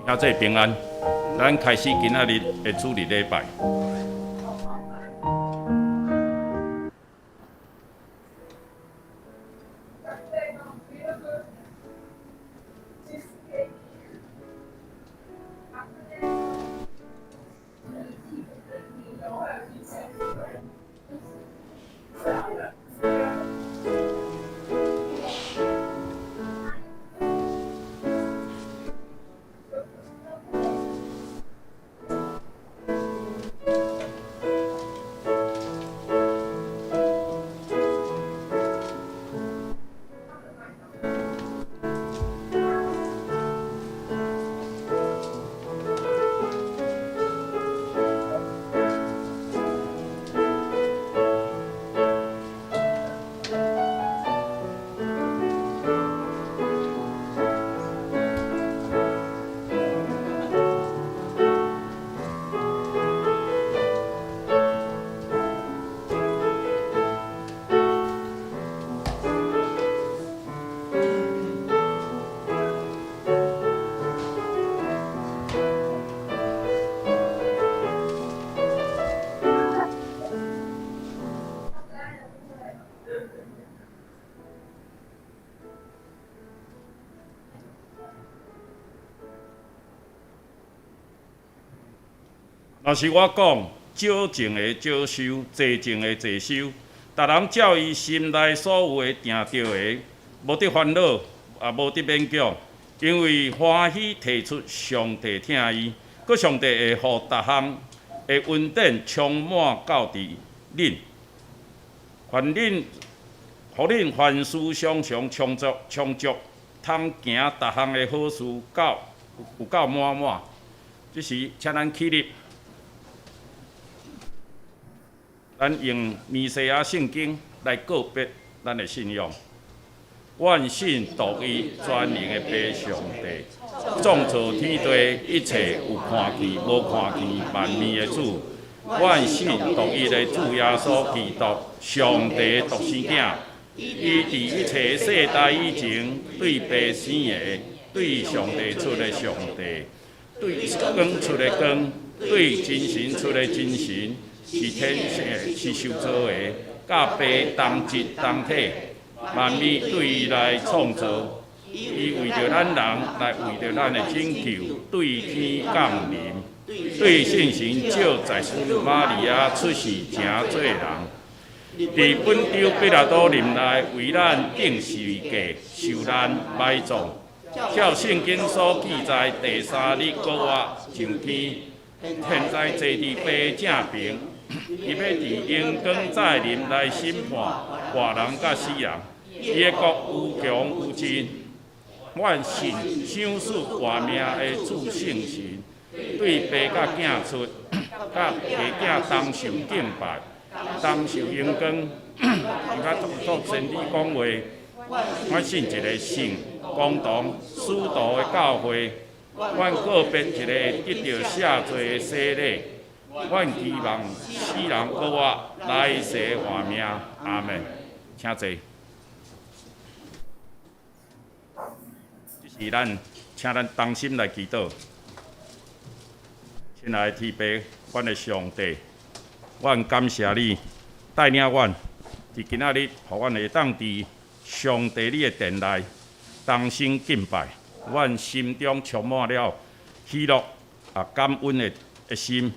兄弟平安，咱开始今仔日的主日礼拜。若是我讲，少种的少收，济种的济收，逐人照伊心内所有的定着的，无得烦恼，也无得勉强，因为欢喜提出上帝听伊，佮上帝会互逐项的恩典充满到伫恁，互恁凡事常常充足，通行逐项的好事有够满满。即时，请咱起立。咱用弥赛亚圣经来告别咱的信仰。万信独一专一的爸上帝，创造天地一切有看见无看见万物的主。万信独一的主耶稣基督，上帝独生子，伊伫一切世代以前，对爸生的，对上帝出的上帝，对光出的光，对真神出的真神。是天性，是受造的，甲爸同质同体，万物对伊来创造，伊为着咱人来为着咱的拯救，对天降临，对圣神照在世玛利亚出世成做人，伫本州彼拉多林内为咱定十字架，受咱埋葬，照圣经所记载，第三日国活上天，现在坐伫爸正边。伊要伫阳光再临来审判活人甲死人，伊的国有强有真。阮信想使活命的主圣神，对爸甲囝出，甲爸囝同受敬拜，同受阳光。伊甲作先知讲话，阮信一个圣、公堂、使徒的教会，阮个别一个得到赦罪的洗礼。阮期望死人搁活，来世活命。阿门。请坐。这是请咱同心来祈祷。亲爱的天父，阮的上帝，阮感谢你带领阮，伫今仔日，互阮会当伫上帝你的殿内同心敬拜，阮心中充满了喜乐感恩的心。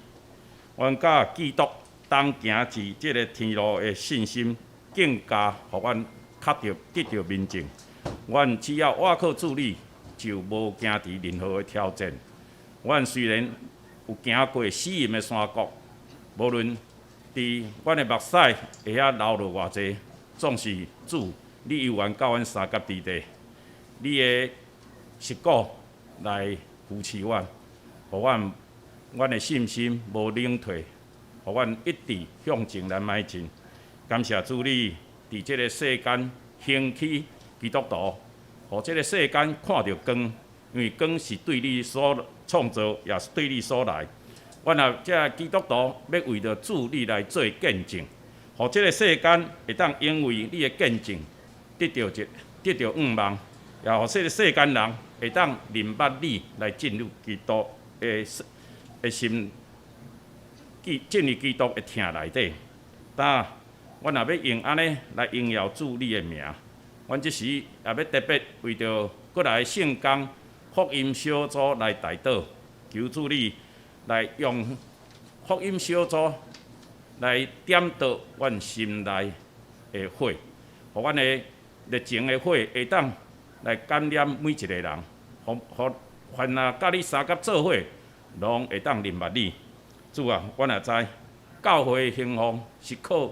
阮甲基督同行至即个天路的信心，更加互阮得到明证。阮只要倚靠主你，就无惊伫任何的挑战。阮虽然有行过死荫的山谷，无论伫阮的目屎会遐流落偌济，总是主你有缘到阮三甲之地，你的实果来扶持阮，互阮的信心无冷退，互阮一直向前来迈进。感谢主你伫即个世间兴起基督徒，互即个世间看到光，因为光是对你所创造，也是对你所来。阮也这基督徒要为着主你来做见证，互即个世间会当因为你的见证得到盼望，也互即个世间人会当明捌你来进入基督的心，进入基督的听内底。但阮若要用安尼来荣耀主你的名，阮即时也要特别为着过来圣工福音小组来代祷，求主你来用福音小组来点导阮心内的火，互阮的热情的火会当来感染每一个人，互凡甲你相合做伙，拢会当明白你。主啊，阮也知教会的兴旺是靠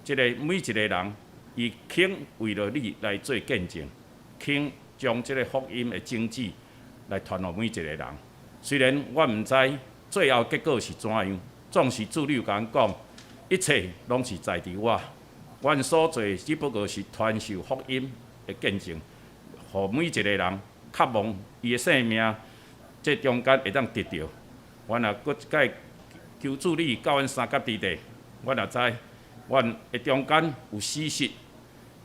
即个每一个人，伊肯为了你来做见证，肯将即个福音的经济来传予每一个人。虽然我毋知最后结果是怎样，总是主你有甲阮讲，一切拢是在伫我。阮所做只不过是传授福音的见证，互每一个人渴望伊的性命，这中间会当得到。阮也搁再求主你教阮三甲之地，阮也知，阮的中间有死失，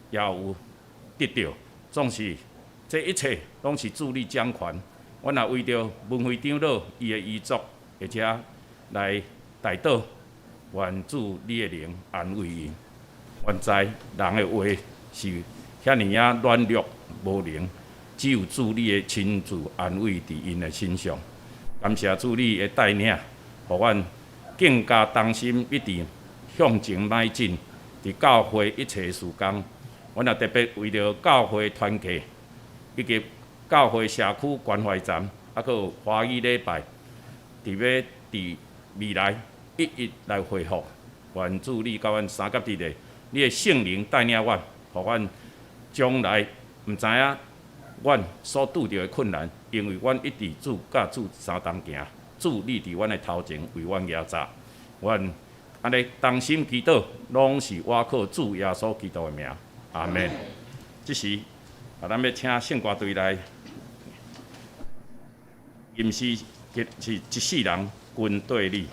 也有得到，总是这一切拢是主你掌权。阮也为着文会长老伊的遗嘱，而且来代祷，愿主你的灵安慰伊。阮知人的话是遐尼啊软弱无能，只有主你的亲自安慰伫因的身上。感谢主你的带领，互阮更加当心一直向前迈进。伫教会一切事工，阮也特别为着教会团契以及教会社区关怀站，还佫有华语礼拜，伫未来一一来恢复。愿主你甲阮三甲之地，你的圣灵带领阮，互阮将来毋知影阮所拄着的困难，因为阮一直主甲主相同行，主你伫阮的头前为阮压榨。阮安尼当心祈祷，拢是我靠主耶稣基督的名，阿门。即时，咱要请圣歌队来，吟诗是一世人军队里。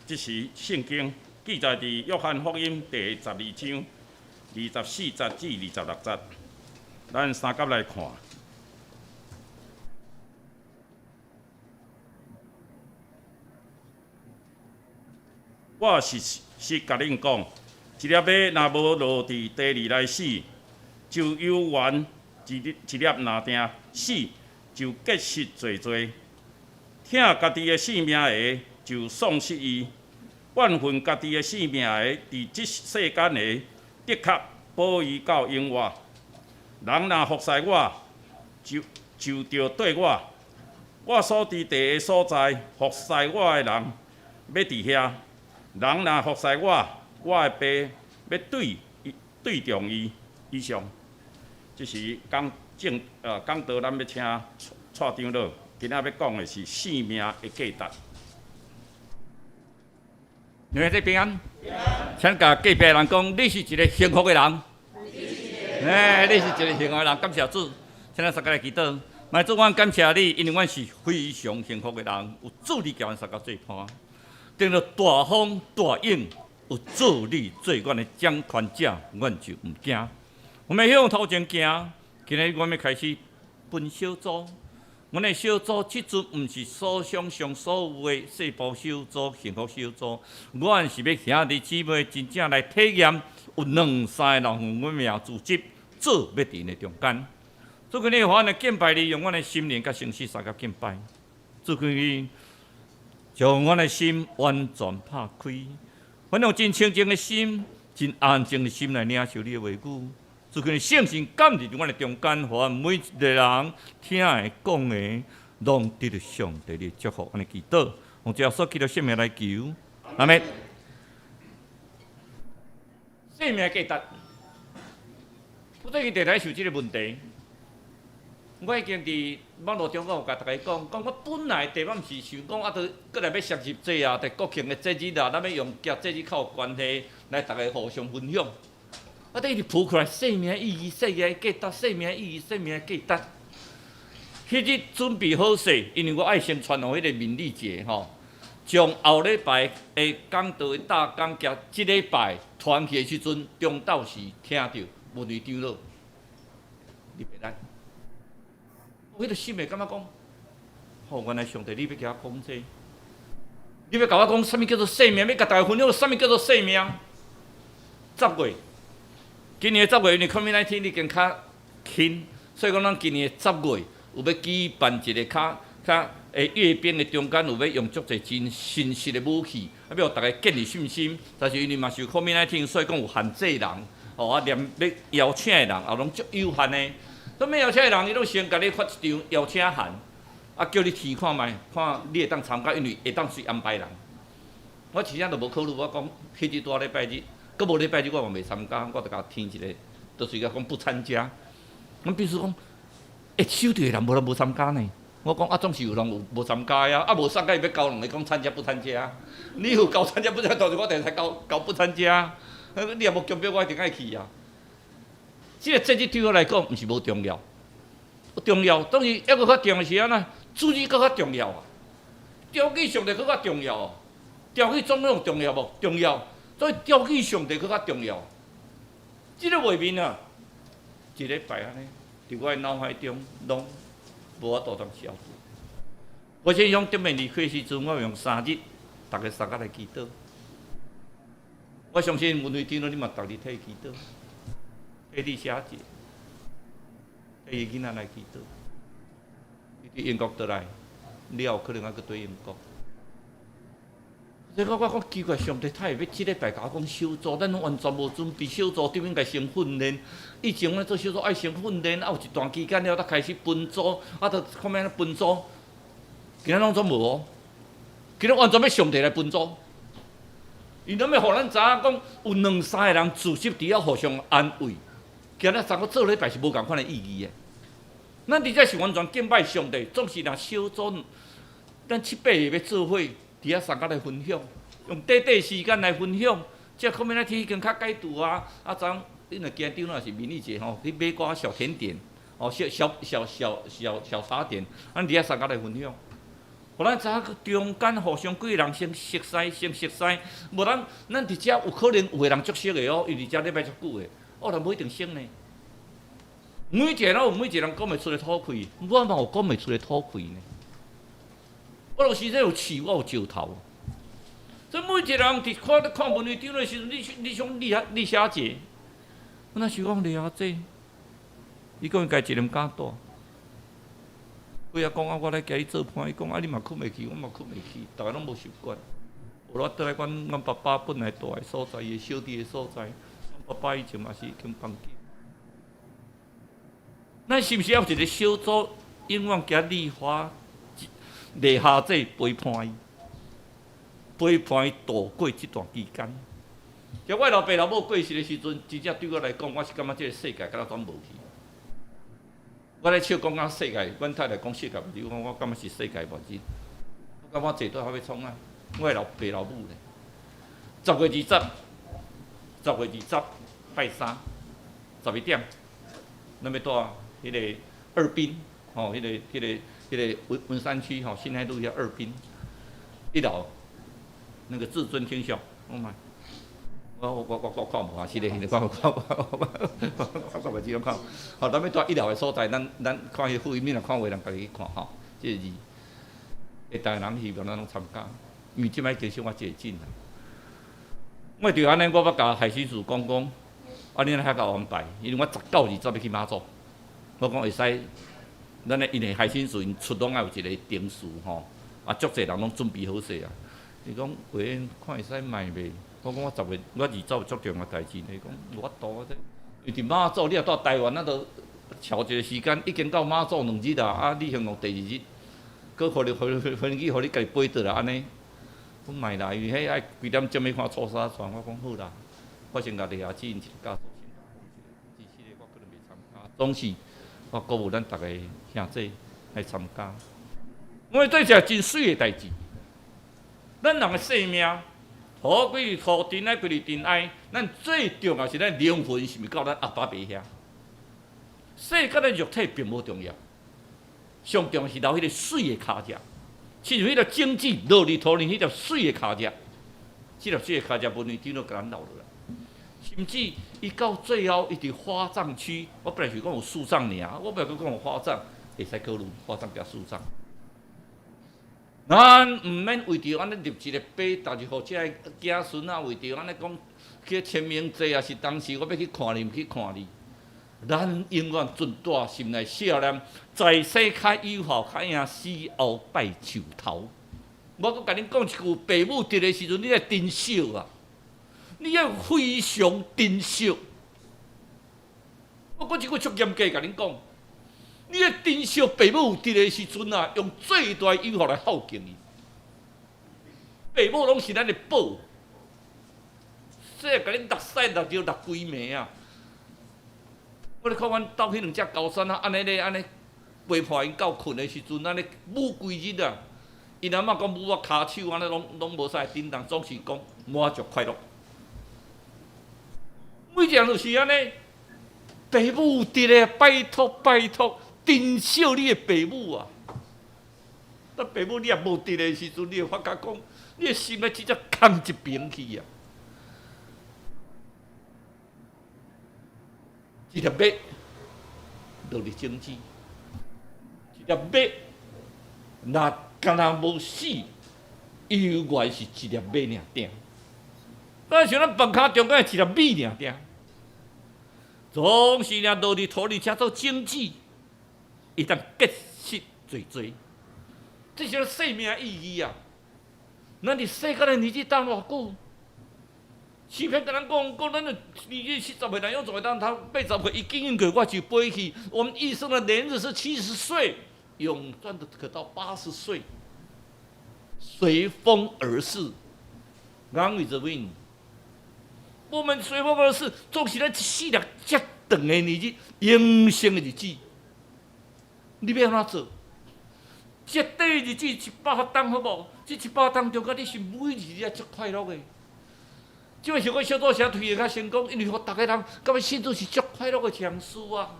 即是圣经记载伫约翰福音第12章24节至26节，咱三甲来看。我实甲恁讲，一粒马若无落伫地里来死，就有缘；一粒若定死，就结实济济。疼家己的性命的，就丧失伊；怨恨家己的性命的，伫即世间的，的确保伊到永远。人若服侍我，就着对我。我所伫地的所在，服侍我的人要伫遐。人若服侍我，我的爸要对重伊。以上，这是讲道，咱要请蔡长老，今仔要讲的是性命的价值。你们这平安？请甲隔壁人讲，你是一个幸福的人。你是一个幸福的人，感谢主。请咱大家来祈祷，来主，我感谢你，因为我是非常幸福的人，有主你叫阮大家做伴。顶着大风大影，有主你做阮的掌权者，阮就毋惊。我们向头前行，今日我们开始分小组。阮的小组即阵毋是所想象所有的细胞小组、幸福小组，阮是要兄弟姊妹真正来体验，有2、3个人用阮命组织做要伫的中间。主今日阮的敬拜你，用阮的心灵甲诚实三甲敬拜。主今日。将阮的心完全拍开，阮用真清净的心、真安静的心来领受你的话语。主求你圣神感入伫阮的中间，互阮每一个人听的、讲的，拢得到上帝的祝福。安尼祈祷，用耶稣基督圣名来求，阿门。生命价值，我最近常常受这个问题。我已经伫网络中，我有甲大家讲，我本来地方是想讲，都过来要摄入这啊，伫国庆的节日啊，咱要用甲节日较有关系，来大家互相分享。等一直浮出来生命意义、生命的价值、生命意义、生命的价值。迄日准备好势，因为我爱先传互迄个民理节吼，将后礼拜的讲道的大讲甲即礼拜传去的时阵，中昼时听到文理长老，你别来。我迄个心会感觉讲，原来上帝你要甲我讲这，你要甲我讲什么叫做生命？要甲大家分享什么叫做生命？10月，今年的10月因为 COVID-19 已经较轻，所以讲咱今年的10月有要举办一个较阅兵的中间有要用足侪真新式的武器，要互大家建立信心。但是因为嘛是有 COVID-19，所以讲有限制人，连要邀请的人也拢足有限的。都要邀请的人，伊拢先甲你发一张邀请函，叫你填看卖，看你会当参加，因为会当随安排人。我真正都无考虑，我讲迄日多礼拜日，搁无礼拜日我嘛袂参加，我就甲填一个，就是甲讲不参加。我必须讲，收到的人无参加呢。我讲总是有人无参加呀，无参加伊要交两个讲参加不参加。你有交参加不参加，当时我定才交不参加。你也无强迫我一定爱去啊。这个节日对我来讲，毋是无重要，重要。当然，还佫较重要是安那，主义佫较重要啊。调起上帝佫较重要哦。调起总统重要无？重要。所以调起上帝佫较重要。这个画面啊，一礼拜安尼，伫我的脑海中拢无法度当消除。我先用顶面离开时阵，我用3日，大家3个来祈祷。我相信文会长老你嘛，逐日替祈祷。替你写字，替伊囡仔来祈祷。伊伫英国倒来，了可能还佫对英国。所以我讲奇怪，上帝他会要即礼拜甲我讲小组，咱完全无准备小组，对面该先训练。以前咱做小组爱先训练，有一段期间了，才开始分组，就看咩分组。今仔拢总无哦，今仔完全要上帝来分组。伊拢要互咱知影讲，有2、3个人自习伫遐互相安慰。今仔三个做礼拜是无共款的意义的。咱伫遮是完全敬拜上帝，总是若小组，咱7、8个要做伙，伫遐三个来分享，用短时间来分享。即后面那天已经较解读啊，昨你若今朝若是民意节吼，去买寡小甜点，小茶点，咱伫遐三个来分享。互咱知影中间互相几个人先熟悉，无咱伫遮有可能有个人足熟的哦，伊伫遮咧摆足久的，咱无一定熟呢。每一个人有每一个人讲袂出的土气，我嘛有讲袂出的土气呢。我有时阵有气，我有石头。所以每一个人伫看文艺场的时阵，你想李小姐，我那想讲李小姐，伊讲伊家一个人敢住。规日讲我来家己做伴，伊讲你嘛困袂去，我嘛困袂去，大家拢无习惯。后来倒来阮爸爸本来住的所在，伊小弟的所在，爸爸以前嘛是经房间。咱是毋是要有一个小组，永远行立法、立下这陪伴伊？陪伴伊度过这段期间。像我老爸老母过世的时阵，真正对我来讲，我是感觉这个世界敢若转无去。我咧笑讲世界，阮太太讲世界末日，我感觉是世界末日。我感觉坐倒还要创啊！我老爸老母咧，10月20，拜三，11点，咱要住迄个二滨，迄个文山区新海路遐二滨1楼。那个至尊天象，我看无啊，是咧，我10几看。好，咱要住1楼的所在，咱看迄副面来看话，人家己去看吼。这个字，会大人希望咱拢参加，因为即摆其实我接近啦。我就安尼，我要甲海巡署讲，恁遐甲我安排，因为我19日才要去马祖，我讲会使，咱咧因为海巡署因出拢爱有一个定数吼，足侪人拢准备好势啊。伊讲话看会使卖袂？我讲我10月，我20有足重要代志。伊讲无法度啊！因为伫马祖，你若到台湾，咱都超一个时间，已经到马祖2日啦。你形容第2日，搁互你飞机，互你家己飞倒来安尼，我卖啦。因为迄爱几点钟要看初三船，我讲好啦。我先甲李亚姊因一个教授先，支持的我可能袂参加。总是我鼓舞咱逐个兄弟来参加。我对这真水的代志。咱人的生命，好几日好真爱，几日真爱。咱最重要是咱灵魂是毋是到咱阿爸爸遐？世间的肉体并无重要，上重要是留迄个水的脚趾，亲像迄个种子落入土里，迄条水的脚趾，即条水的脚趾文明顶都甲咱留落来。甚至伊到最后，伊伫花葬区，我本来是讲有树葬尔，我本来讲有花葬，会使考虑花葬加树葬。咱毋免为着安尼立一个碑，但是互即个子孙啊，为着安尼讲去签名册，也是当时我要去看你，毋去看你。咱永远存大心内少念，在世较友好，较赢死后拜树头。我阁甲恁讲一句，父母伫的时阵，你要珍惜啊！你要非常珍惜。我讲一句足严格甲恁讲。你要珍惜父母伫个时阵啊，用最大友好来孝敬伊。父母拢是咱的宝，说甲恁六屎六尿六规暝啊！我咧看阮兜迄2只高山啊，安尼陪伴因到困的时阵，安尼母规日啊，因阿嬷讲母啊骹手安尼拢无啥叮当，总是讲满足快乐。每一样就是安尼，父母伫咧，拜托。珍惜你的父母啊！但父母你也无伫的时阵，你会发觉讲，你的心啊直接空一边去啊！一粒麦落入种子，一粒麦若敢若无死，永远是一粒麦尔定。咱像咱饭骹中间一粒米尔定，总是落入土里，才做种子。伊当结实侪，这是生命意义啊！咱伫世间的日子当偌久？视频甲咱讲咱的日子70岁男用总会当他80岁，伊经营过我就飞去。我们一生的年日是70岁，永远的可到80岁，随风而逝。Run with the wind。我们随风而逝，总是咱一世人遮长的日子，永生的日子。你要安怎做？这短日子100冬好无？这100冬中间，你是每日也足快乐的。即摆像我小组社推的较成功，因为互逐个人感觉心中是足快乐的强事啊。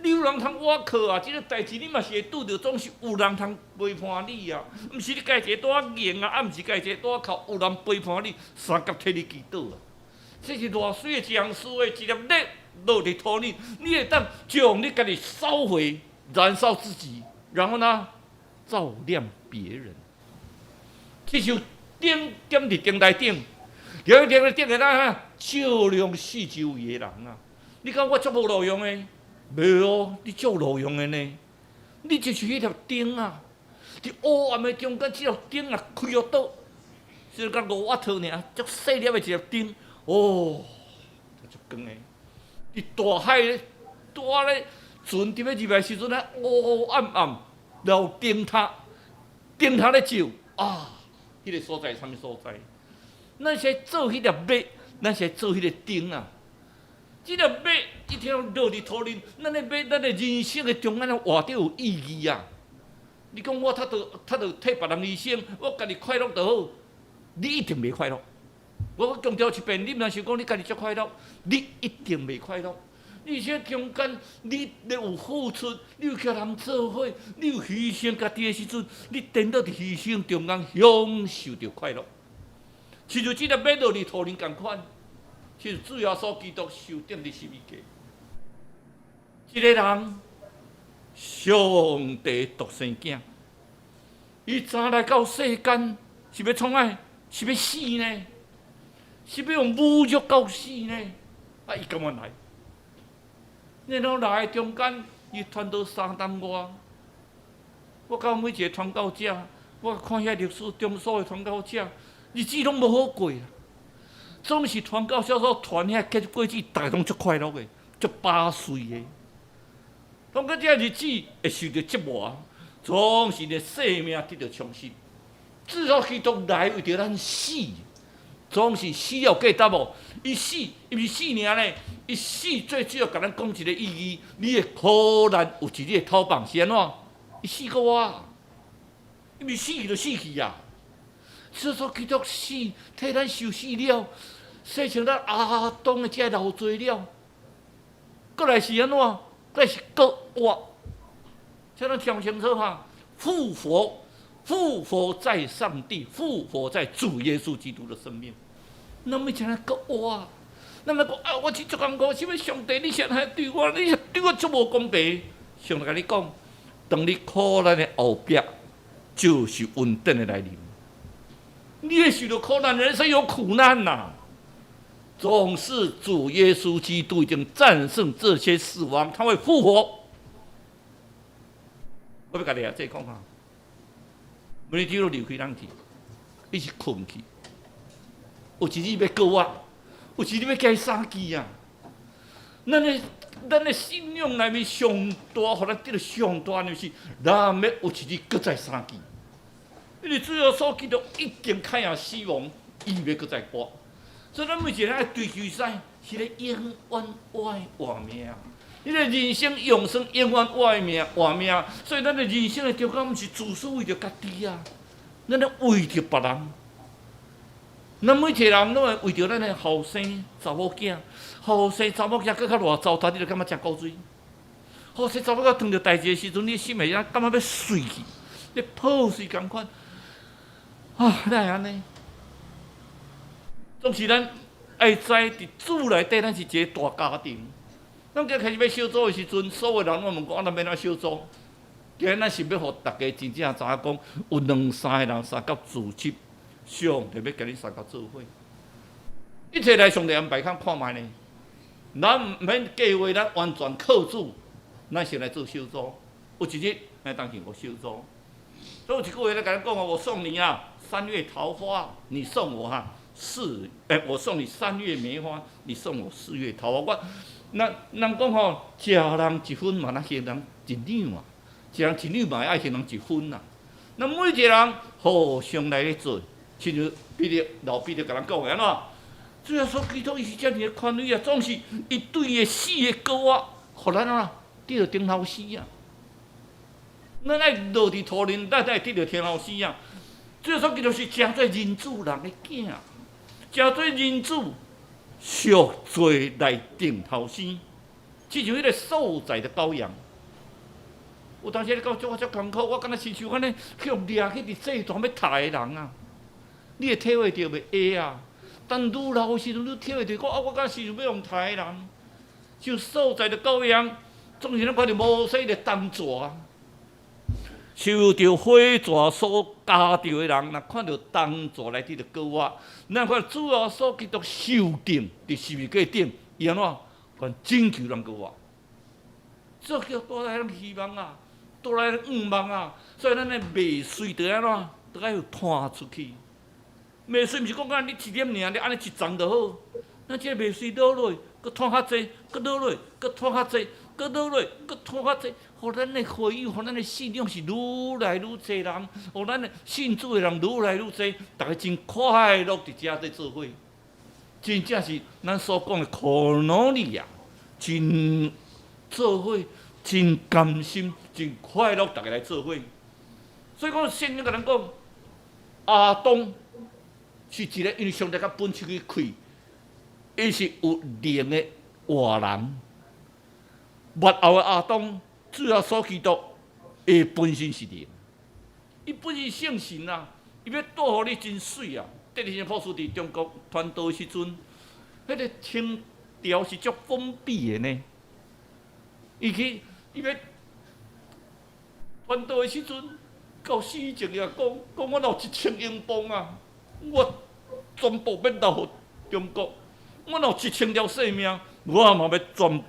你有人通挖靠啊！即个代志你嘛是会拄着，总是有人通陪伴你啊。毋是你家己一个带硬啊，啊，毋是家己一个带靠，有人陪伴你，三角替你祈祷啊。这是偌水的匠师的一粒热落伫土里，你会当将你家己烧毁，燃烧自己，然后呢，照亮别人。这首灯点伫灯台顶，点灯台顶个咱照亮四周围的人啊！你讲我足无路用的？袂哦，你足路用的呢。你就是迄条灯啊！伫黑暗的中间，这条灯啊开落倒，就甲5瓦特尔，足细粒的一条灯，哦，足光的。伫大海咧，大咧船伫要入来时阵啊，黑暗暗，然后灯塔咧照啊，迄个所在啥物所在？咱是做迄条马，咱是做迄个灯啊。即条马一定要落伫土里，咱的马，咱的人生的中间啊，活着有意义啊！你讲我他着替别人牺牲，我家己快乐就好，你一定袂快乐。我强调一遍，你若想讲你家己足快乐，你一定袂快乐。而且中间你有付出，你有甲人做伙，你有牺牲家己的时阵，你颠倒伫牺牲中间享受着快乐。亲像即条马落伫土里共款。是主耶稣基督受钉伫十字架。一个人，上帝独生囝，伊早来到世间是要创啥？是要死呢？是要用侮辱到死呢？啊！伊甘愿来，然后来中间，伊传到3担外。我到每一个传教者，我看遐历史中所有传教者，日子拢无好过啦。总是传教小组传遐结果子，大家拢足快乐的，足巴水的。当到这日子会受到折磨，总是咧生命得到充实。至少基督来为着咱死，总是死了价值无？伊死，伊毋是死尔呢？伊死最主要甲咱讲一个意义：你的苦难有一日的头棒是安怎？伊死过我，伊毋是死去就死去啊！所以说，基督死，替咱受死了，洗成咱阿当的这老罪了。过来是安怎？过来是国活，才能听清楚哈。复活在上帝，复活在主耶稣基督的生命。那么才能国活。咱来讲啊，我是足艰苦，是要上帝，你现在对我，你对我足无公平。上帝甲你讲，当你苦难的后壁，就是稳定的来临。你也许多苦难，人生有苦难呐、总是主耶稣基督已经战胜这些死亡，他会复活。我要甲你这讲哈，每日都离开咱去，伊是困去，有一日要告我，有一日要加三支啊！咱的信仰内面上大，互咱得到上大就是，咱要有一日搁再三支。因为主要所基督已经看赢死亡，伊要搁再活，所以咱每一个人爱追求啥？是咧永远活命。你的人生永生永远活命，所以咱的人生的条件毋是自私为着家己啊，咱咧为着别人。咱每一个人拢会为着咱的后生查某囝，后生查某囝搁较偌糟蹋，你就感觉真古锥。后生查某囝碰着代志的时阵，你心会感觉要碎去，你破碎共款。啊，哪会安尼？总是咱爱知伫主内底，咱是一个大家庭。咱今开始要小组的时阵，所有人拢问讲，咱要哪小组？今日咱是要互大家真正知影讲，有2、3个人三角组织，上帝要甲你三角做伙。一切来上帝安排，看卖呢。咱毋免计划，咱完全靠主，咱先来做小组。有一日，咱当成个小组。所以有一句话咧，甲咱讲哦，我送你啊，3月桃花，你送我哈我送你3月梅花，你送我4月桃花。人讲吼，食人一分嘛，咱行人一两嘛，食人一两嘛，爱行人一分呐。咱每一个人互相来咧做，亲像老彼得甲咱讲的安怎？主要所基督伊是遮尔的宽慰啊，总是伊对伊死的告啊，互咱啊得到顶头死啊。咱爱落伫土林，咱才会得到天后死啊！主要所基督是诚做人主人的囝，诚做人主，赎罪来顶头生。亲像迄个受宰的羔羊。有当时你讲我足艰苦，我敢若亲像安尼去互掠去伫祭坛要杀的人啊！你会体会到袂会啊？但愈老的时阵，你体会到我敢是想要用杀的人，像受宰的羔羊，总是咱看到摩西的当蛇。受到火蛇所夹着的人，若看到当蛇来伫着告我，咱看主要所基督受定伫十字架顶，伊安怎管拯救人告我？这叫多来咱希望啊，多来咱愿望啊！所以咱的未遂得安怎，都爱有拖出去。未遂毋是讲你一点尔，你安尼一丛就好。咱即个未遂倒落，搁拖较济，搁倒落，搁拖较济，搁倒落，搁拖较济。互咱的回应，互咱的信仰是愈来愈侪人，互咱的信主的人愈来愈侪，大家真快乐伫遮在做伙，真正是咱所讲的可努力啊，真做伙，真甘心，真快乐，大家来做伙。所以讲圣经甲咱讲，亚当是一个因为上帝甲本身去开，伊是有灵的活人，末后的亚当。主要所基督，伊本身是灵，伊本身圣神啊，伊要带互你真水啊！第二件朴素伫中国传道的时阵，迄个清朝是足封闭的呢。伊要传道的时阵，到死前也讲我有1000英镑啊，我全部要留互中国，我有1000条性命，我也嘛要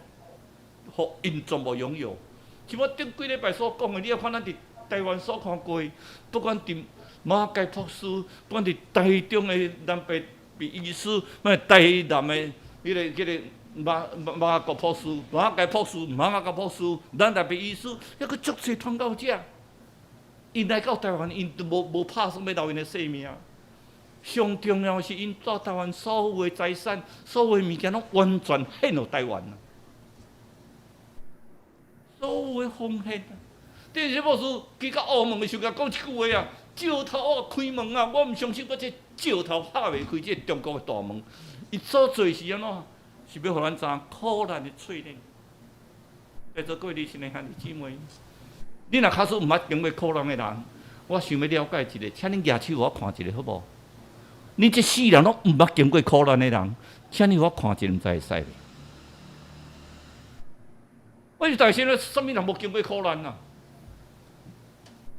互因全部拥有。像我顶几礼拜所讲的，你要看咱伫台湾所看过，不管伫马偕博士，不管伫台中的南北鼻医师，台南的迄个马国博士、马偕博士、马国博士，咱台北医师，还佫足侪传教者，因来到台湾，因都无拍算要留因的性命。上重要是因到台湾所有的财产、所有的物件，拢完全献予台湾啊！所有的奉献啊！第二博士去到澳门的时候，讲一句话啊：石头我开门啊！我毋相信我这石头拍袂开这中国的大门。伊所做是安怎？是要互咱知苦难的淬炼。在座各位弟兄兄弟姊妹，你若假使毋捌经过苦难的人，我想要了解一下，请恁举手，我看一下好无？恁这世人拢毋捌经过苦难的人，请你我看一下，毋知会使。我是大声咧，啥物人无经过苦难啊？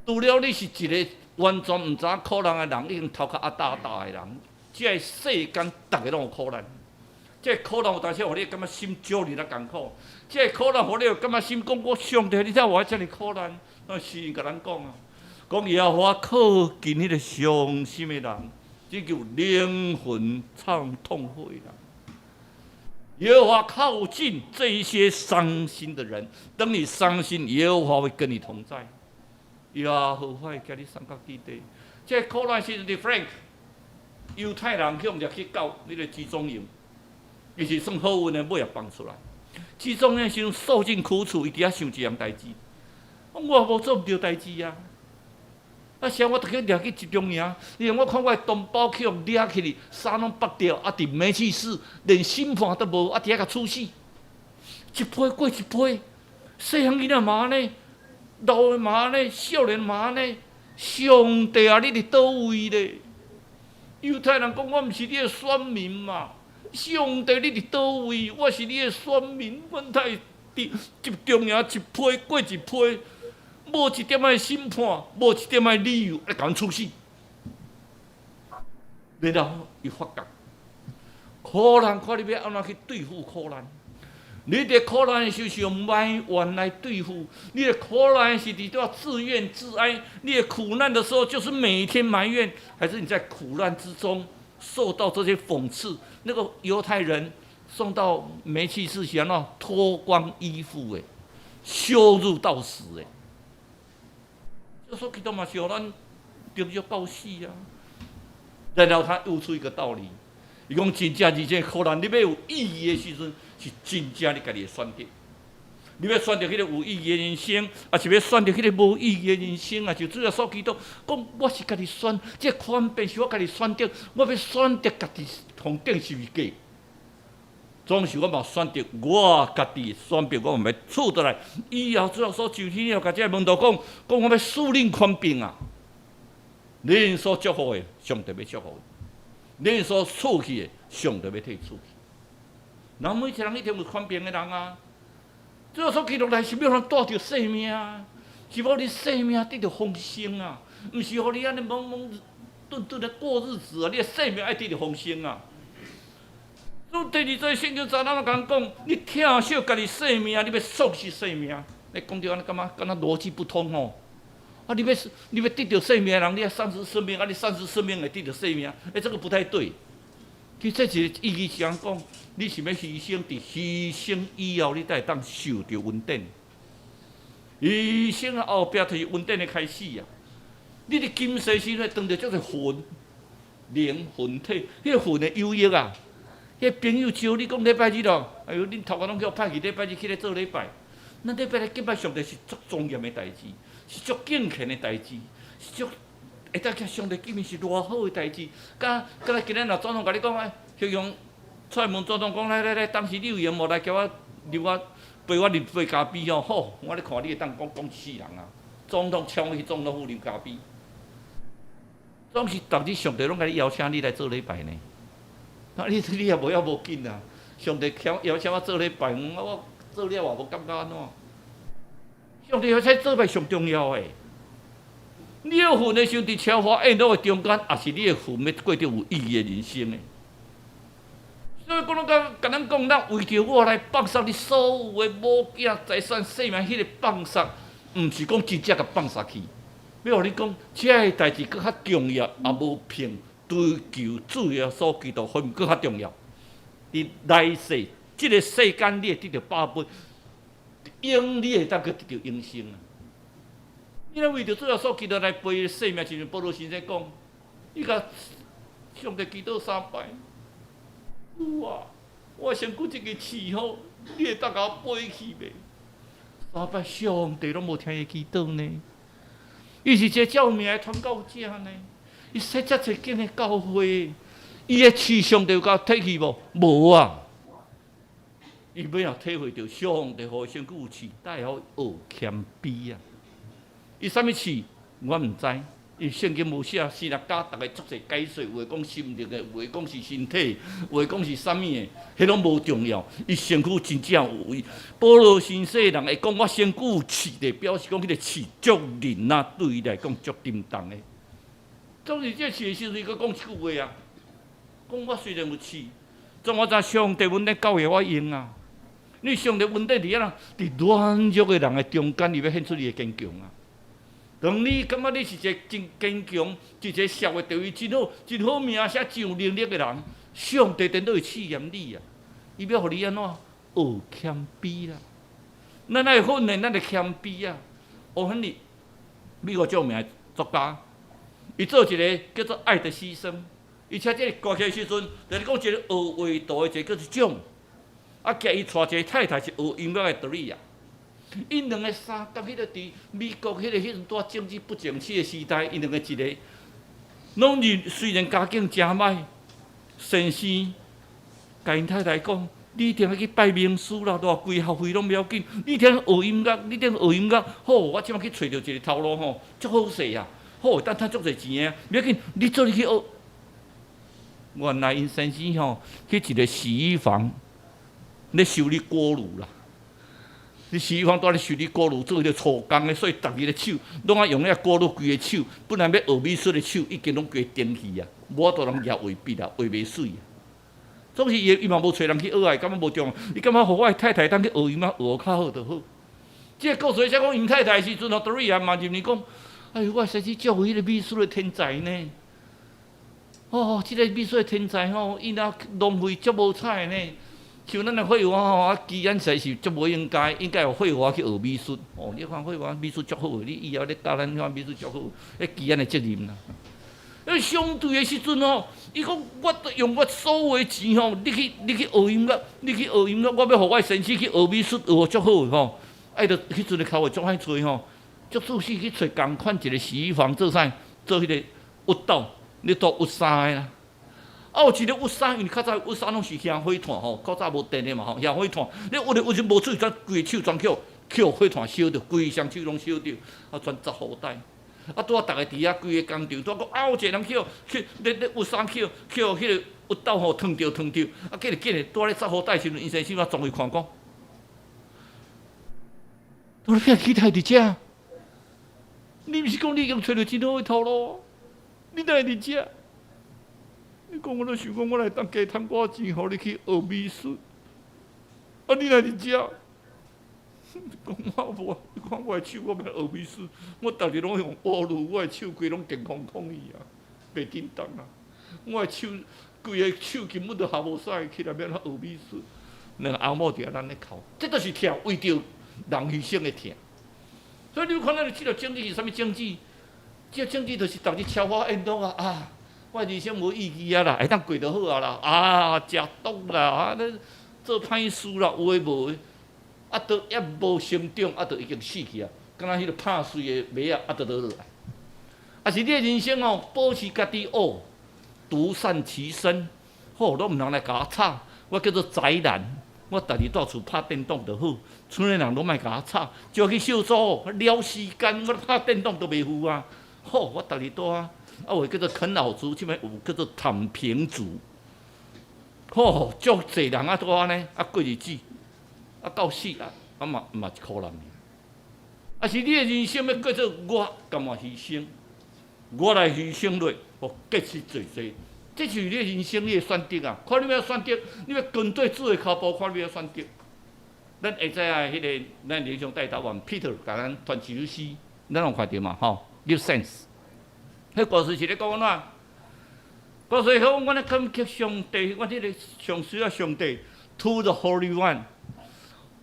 除了你是一个完全毋知苦难的人，已经头壳大的人，这个世间逐个拢有苦难。这个苦难有当时互你感觉心焦虑啦艰苦，这个苦难互你有感觉心讲我上帝，你才有遮尔苦难？那诗人甲咱讲啊，讲耶和华靠近迄个伤心的人，这叫灵魂畅痛悔啦。耶和华靠近这一些伤心的人，当你伤心，耶和华会跟你同在。耶和华会叫你三角地底。这苦难时阵的 Frank， 犹太人去掠去搞你个集中营，伊是算好运的，尾也放出来。集中营时阵受尽苦楚，伊伫遐想一样代志，我也无做毋着代志啊。啊，时我逐个掠去集中营，因为我看我的同胞去互掠起哩，衫拢剥掉，啊，伫煤气室连审判都无，啊，伫遐甲处死，一批过一批，细汉囡仔嘛安尼，老的嘛安尼，少年嘛安尼，上帝啊，你伫倒位咧？犹太人讲我毋是你的选民嘛，上帝你伫倒位？我是你的选民，阮才会伫集中营一批过一批。无一点仔审判，无一点仔理由来甲阮处死，然后伊发觉苦难，看你要安怎去对付苦难。你伫苦难的时候是用埋怨来对付，你的苦难是你都要自怨自哀。你的苦难的时候就是每天埋怨，还是你在苦难之中受到这些讽刺？那个犹太人送到煤气室时，那脱光衣服诶，羞辱到死诶。所以基督嘛是互咱得约到死啊！然后他悟出一个道理，伊讲真正而且苦难，你要有意义的时阵，是真正你家己的选择。你要选择迄个有意义的人生，还是要选择迄个无意义的人生啊？就主要所基督讲，我是家己选，这宽变是我家己选择，我要选择家己从顶十字架。总是我嘛选择我家己选择，我嘛要厝倒来。以后最后所上天了，甲这门徒讲，我要使恁宽病啊！恁所祝福的，上帝要祝福的；恁所赐去的，上帝要替赐去。人每一个人一定有宽病的人啊！最后所记录来是要让带着生命啊，是要你生命得到丰盛啊，毋是互你安尼懵懵顿顿的过日子啊！你的生命爱得到丰盛啊！所以第二节圣经早咱讲，你疼惜家己生命，你要丧失生命。你讲着安尼，感觉逻辑不通吼。啊，你要得到生命的人，你要丧失生命，啊，你丧失生命来得到生命，这个不太对。其实这一个意义是讲，你是要牺牲，伫牺牲以后，你才会当受到恩典。牺牲后壁就是恩典的开始啊！你伫今世时咧，当着足个魂、灵、魂体，迄个魂的有益啊！迄朋友招你讲礼拜日咯，哎呦，恁头壳拢叫我派去礼拜日去咧做礼拜。咱礼拜日敬拜上帝是足庄严的代志，是足敬虔的代志，是足会当甲上帝见面是偌好的代志。甲今日若总统甲你讲，哎，向用出门总统讲，来，当时你有闲无来叫我留我陪我啉杯咖啡哦，好，我咧看你会当讲死人啊！总统抢去总统府啉咖啡，总是逐日上帝拢甲你邀请你来做礼拜呢。啊！你也无紧啊！上帝邀请我做礼拜，我做了也无感觉安怎？上帝邀请做拜上重要诶。你要魂的时候伫超华宴乐的中间，也是你的魂要过着有意义的人生诶。所以讲甲咱讲，咱为着我来放杀你所有的物件、财产、性命，迄个放杀，毋是讲真正甲放杀去。要互你讲，这个代志搁较重要，也无凭。追求主耶稣基督，分更较重要。伫来世，即个世间你会得到百倍，永你会当去得到永生啊！你若为着主耶稣基督来背生命，就是保罗先生讲，伊甲上帝祈祷3摆，主啊，我身躯一个刺吼，你会当甲我背去袂？3摆上帝拢无听伊祈祷呢，伊是一个照命的传教者呢。伊说遮侪间的教会，伊的刺上帝有甲体去无？无啊！伊要若体会到上帝互身躯有刺，带互学谦卑啊！伊啥物刺？我毋知。伊圣经无写，是若教逐个足侪解说，有诶讲心灵的，有诶讲是身体，有诶讲是啥物的，迄拢无重要。伊身躯真正有伊。保罗先生人会讲我身躯有刺，就表示讲迄个刺足灵啊，对伊来讲足沉重的。总是这刺的时阵，伊阁讲一句话啊，讲我虽然有刺，但我知上帝恩典教会我用啊。你上帝恩典伫遐伫软弱的人的中间，伊要显出你的坚强啊。当你感觉你是一个真坚强，一个社会地位真好、真好名声、真有能力的人，上帝真都会试验你啊！伊要互你安怎学谦卑啦？咱爱训练咱的谦卑啊！学很你美国著名的作家。伊做一个叫做《爱的牺牲》，而且这个歌曲时阵，就是讲一个学画图的一个叫做奖，啊，叫伊带一个太太是学音乐的德利亚。因两个相甲迄个伫美国迄个迄阵带政治不正确的时代，因两个一个，拢虽然家境真歹，先生甲因太太讲：你一定要去拜名师啦，偌贵学费拢不要紧。你一定学音乐，你一定学音乐。好，我即摆去找着一个头路吼，足好势啊！好，等趁足侪钱啊！不要紧，你做你去学。原来因先生吼去一个洗衣房，咧修理锅炉啦。你洗衣房在咧修理锅炉，做迄个粗工的，所以逐日的手拢爱用遐锅炉规个手。本来要学美术的手，已经拢规电去啊！无法度人抓画笔啊，画袂水啊。总是伊嘛无找人去学啊，感觉无重要。伊感觉互我的太太当去学音乐，学较好就好。这个故事才讲因太太时阵，德瑞亚嘛认为讲。哎呦，我实是作为迄个美术的天才呢！哦，即个美术的天才吼，伊若浪费足无彩呢。像咱的绘画吼，啊，既然实是足无应该有绘画去学美术。哦，你看绘画美术足好，你以后咧教咱看美术足好，迄既然的责任啦。相对的时阵吼，伊讲我用我所有的钱吼，你去学音乐，我要互我先生去学美术，学足好吼。爱着迄阵的考会足歹做吼。足仔细去找共款一个洗衣房做啥？做迄个熨斗，你做熨衫的啦。有一个郁衫，因为较早郁衫拢是香火炭吼，较早无电的嘛吼，香火炭，你郁就无水，全规个手全捡火炭烧着，规双手拢烧着，啊全十户袋。啊，拄啊，逐个伫遐规个工厂，拄啊，有一个人去咧郁衫捡迄个郁斗吼，烫着，啊，紧咧，拄咧十户袋时阵，医生先啊，总去看讲，我遐期待伫遮，你毋是讲你已经找到真好的头路，你哪会伫遮？你讲我咧想讲，我来当加趁寡钱，互你去学美术，啊，你哪会伫遮？讲我无，你看我的手，我免学美术，我逐日拢用乌路，我的手规拢健康抗议啊，袂紧张啊。我的手规个手根本都下无使，起来免学美术。两个阿某伫遐咱咧哭，这都是疼，为着人牺牲的疼。所以你有看咱即个政治是啥物政治？即个政治就是逐日超我运动啊！我人生无意义啊啦，会当过就好啊啦！啊，食毒啦，啊，做歹事啦，有诶无诶。啊，都也无成长，啊，都已经死去啊！敢若迄个拍碎的麦啊，啊，都落来。啊，是你的人生哦，保持家己恶，独善其身，好，拢毋通来甲我吵。我叫做宅男，我逐日到处拍电动就好。村里人拢莫甲我吵，就去小组撩时间，我拍电动都袂赴啊。好，我逐日倒啊，有叫做啃老族，即摆有叫做躺平族。好，足侪人啊，都安尼啊过日子。啊，到死啊！啊嘛一苦人尔。啊，是你的人生要过做我甘愿牺牲，我来牺牲落，互结实做些。这就是你的人生你的选择啊！看你要选择，你要跟对主的脚步，看你要选择。咱会知啊，迄个咱理想带头人 Peter 甲咱传一首诗，咱有看到嘛？吼 ，Give sense。迄故事是咧讲安怎？故事讲我咧感激上帝，我这个上需要上帝 ，To the Holy One。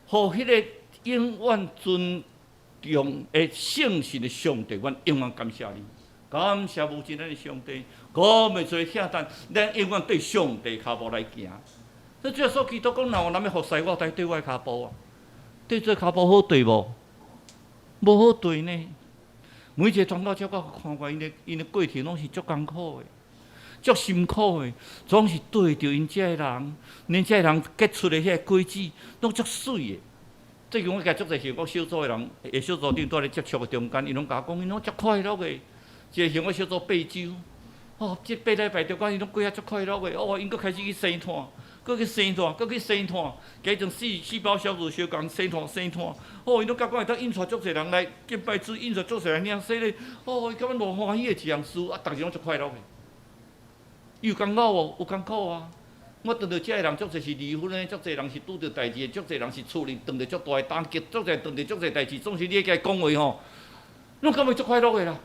互迄个永远尊重的圣神的上帝，阮永远感谢你，感谢无尽咱的上帝，我袂做遐等，咱永远对上帝脚步来行。所以耶稣基督讲，若有人要服侍我，该对我的脚步啊，对这脚步好对无？无好对呢。每一个传道者我看过，因的过程拢是足艰苦的，足辛苦的，总是对着因遮个人，恁遮个人结出的迄个果子，拢足水的。最近我甲足侪像我小组的人，下小组顶在咧接触的中间，伊拢甲我讲，因拢足快乐的。一个像我小组八周，哦，这8礼拜中间，伊拢过啊足快乐的。哦，因佫开始去生炭，佫去生炭，佫去生炭，加种细胞小组小工生炭。哦，伊拢甲我会当引出足侪人来敬拜主，引出足侪人领洗礼。哦，伊感觉偌欢喜的一样事，啊，逐日拢足快乐的。有艰苦哦，有艰苦啊。我遇到遮个人，足侪是离婚的，足侪人是拄着代志的，足侪人是厝里遇着足大的打击，足侪遇着足侪代志，总是你甲伊讲话吼，拢感觉足快乐的啦。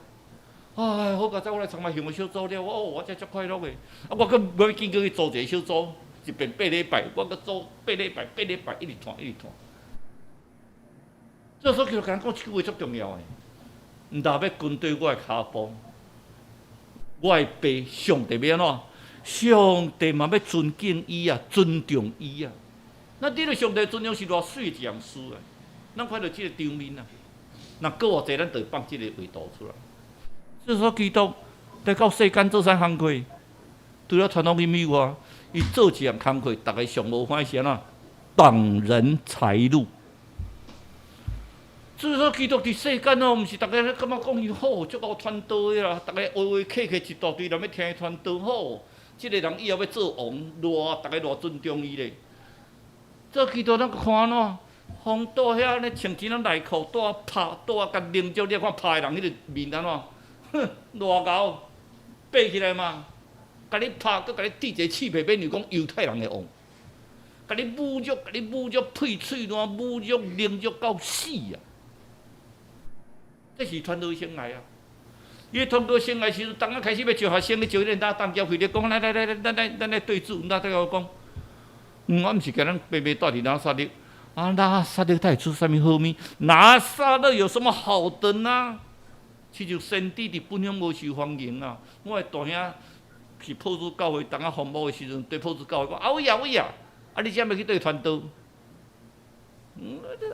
哎，好佳哉，我来参加乡的小组了，我才足快乐的。啊，我要紧去组一个小组，一遍8礼拜，我搁组8礼拜，一直团。这所以就甲讲一句话足重要的，毋但要跟对我的脚步，我的爸上帝要安怎？上帝嘛要尊敬伊啊，尊重伊啊。那你对上帝尊重是偌水一样事啊！咱看到即个场面啊，那搁偌济，咱就放即个画图出来。所以说，基督来到世间做啥工课？除了传统音乐外，伊做一样工课，大家上无欢喜安怎？挡人财路。所以说，基督伫世间哦，毋是大家咧感觉讲伊好，足够传道的啦，大家客一大堆人要听伊传道好。即个人以后要做王，大家偌尊重伊咧。做基督咱看安怎？风倒遐咧穿一件内裤，倒拍，倒甲啉酒，你看拍的人迄个面安怎？哼，偌牛，爬起来嘛，甲你拍，佮甲你滴一个刺皮，免如讲犹太人的王，甲你侮辱，退喙烂，侮辱，凌辱到死啊！这是传道生涯啊！伊传道生涯时阵，当啊开始要招学生，你招迄个当教会，你讲来，咱来对主，咱我讲，我毋是叫咱白白带伫拿撒勒，啊，拿撒勒他会出啥物好物？拿撒勒有什么好的呢？其实先帝伫本乡无受欢迎啊！我的大兄去普子教会，当啊风暴的时阵，对普子教会讲：阿伟啊，啊你怎要去对传道？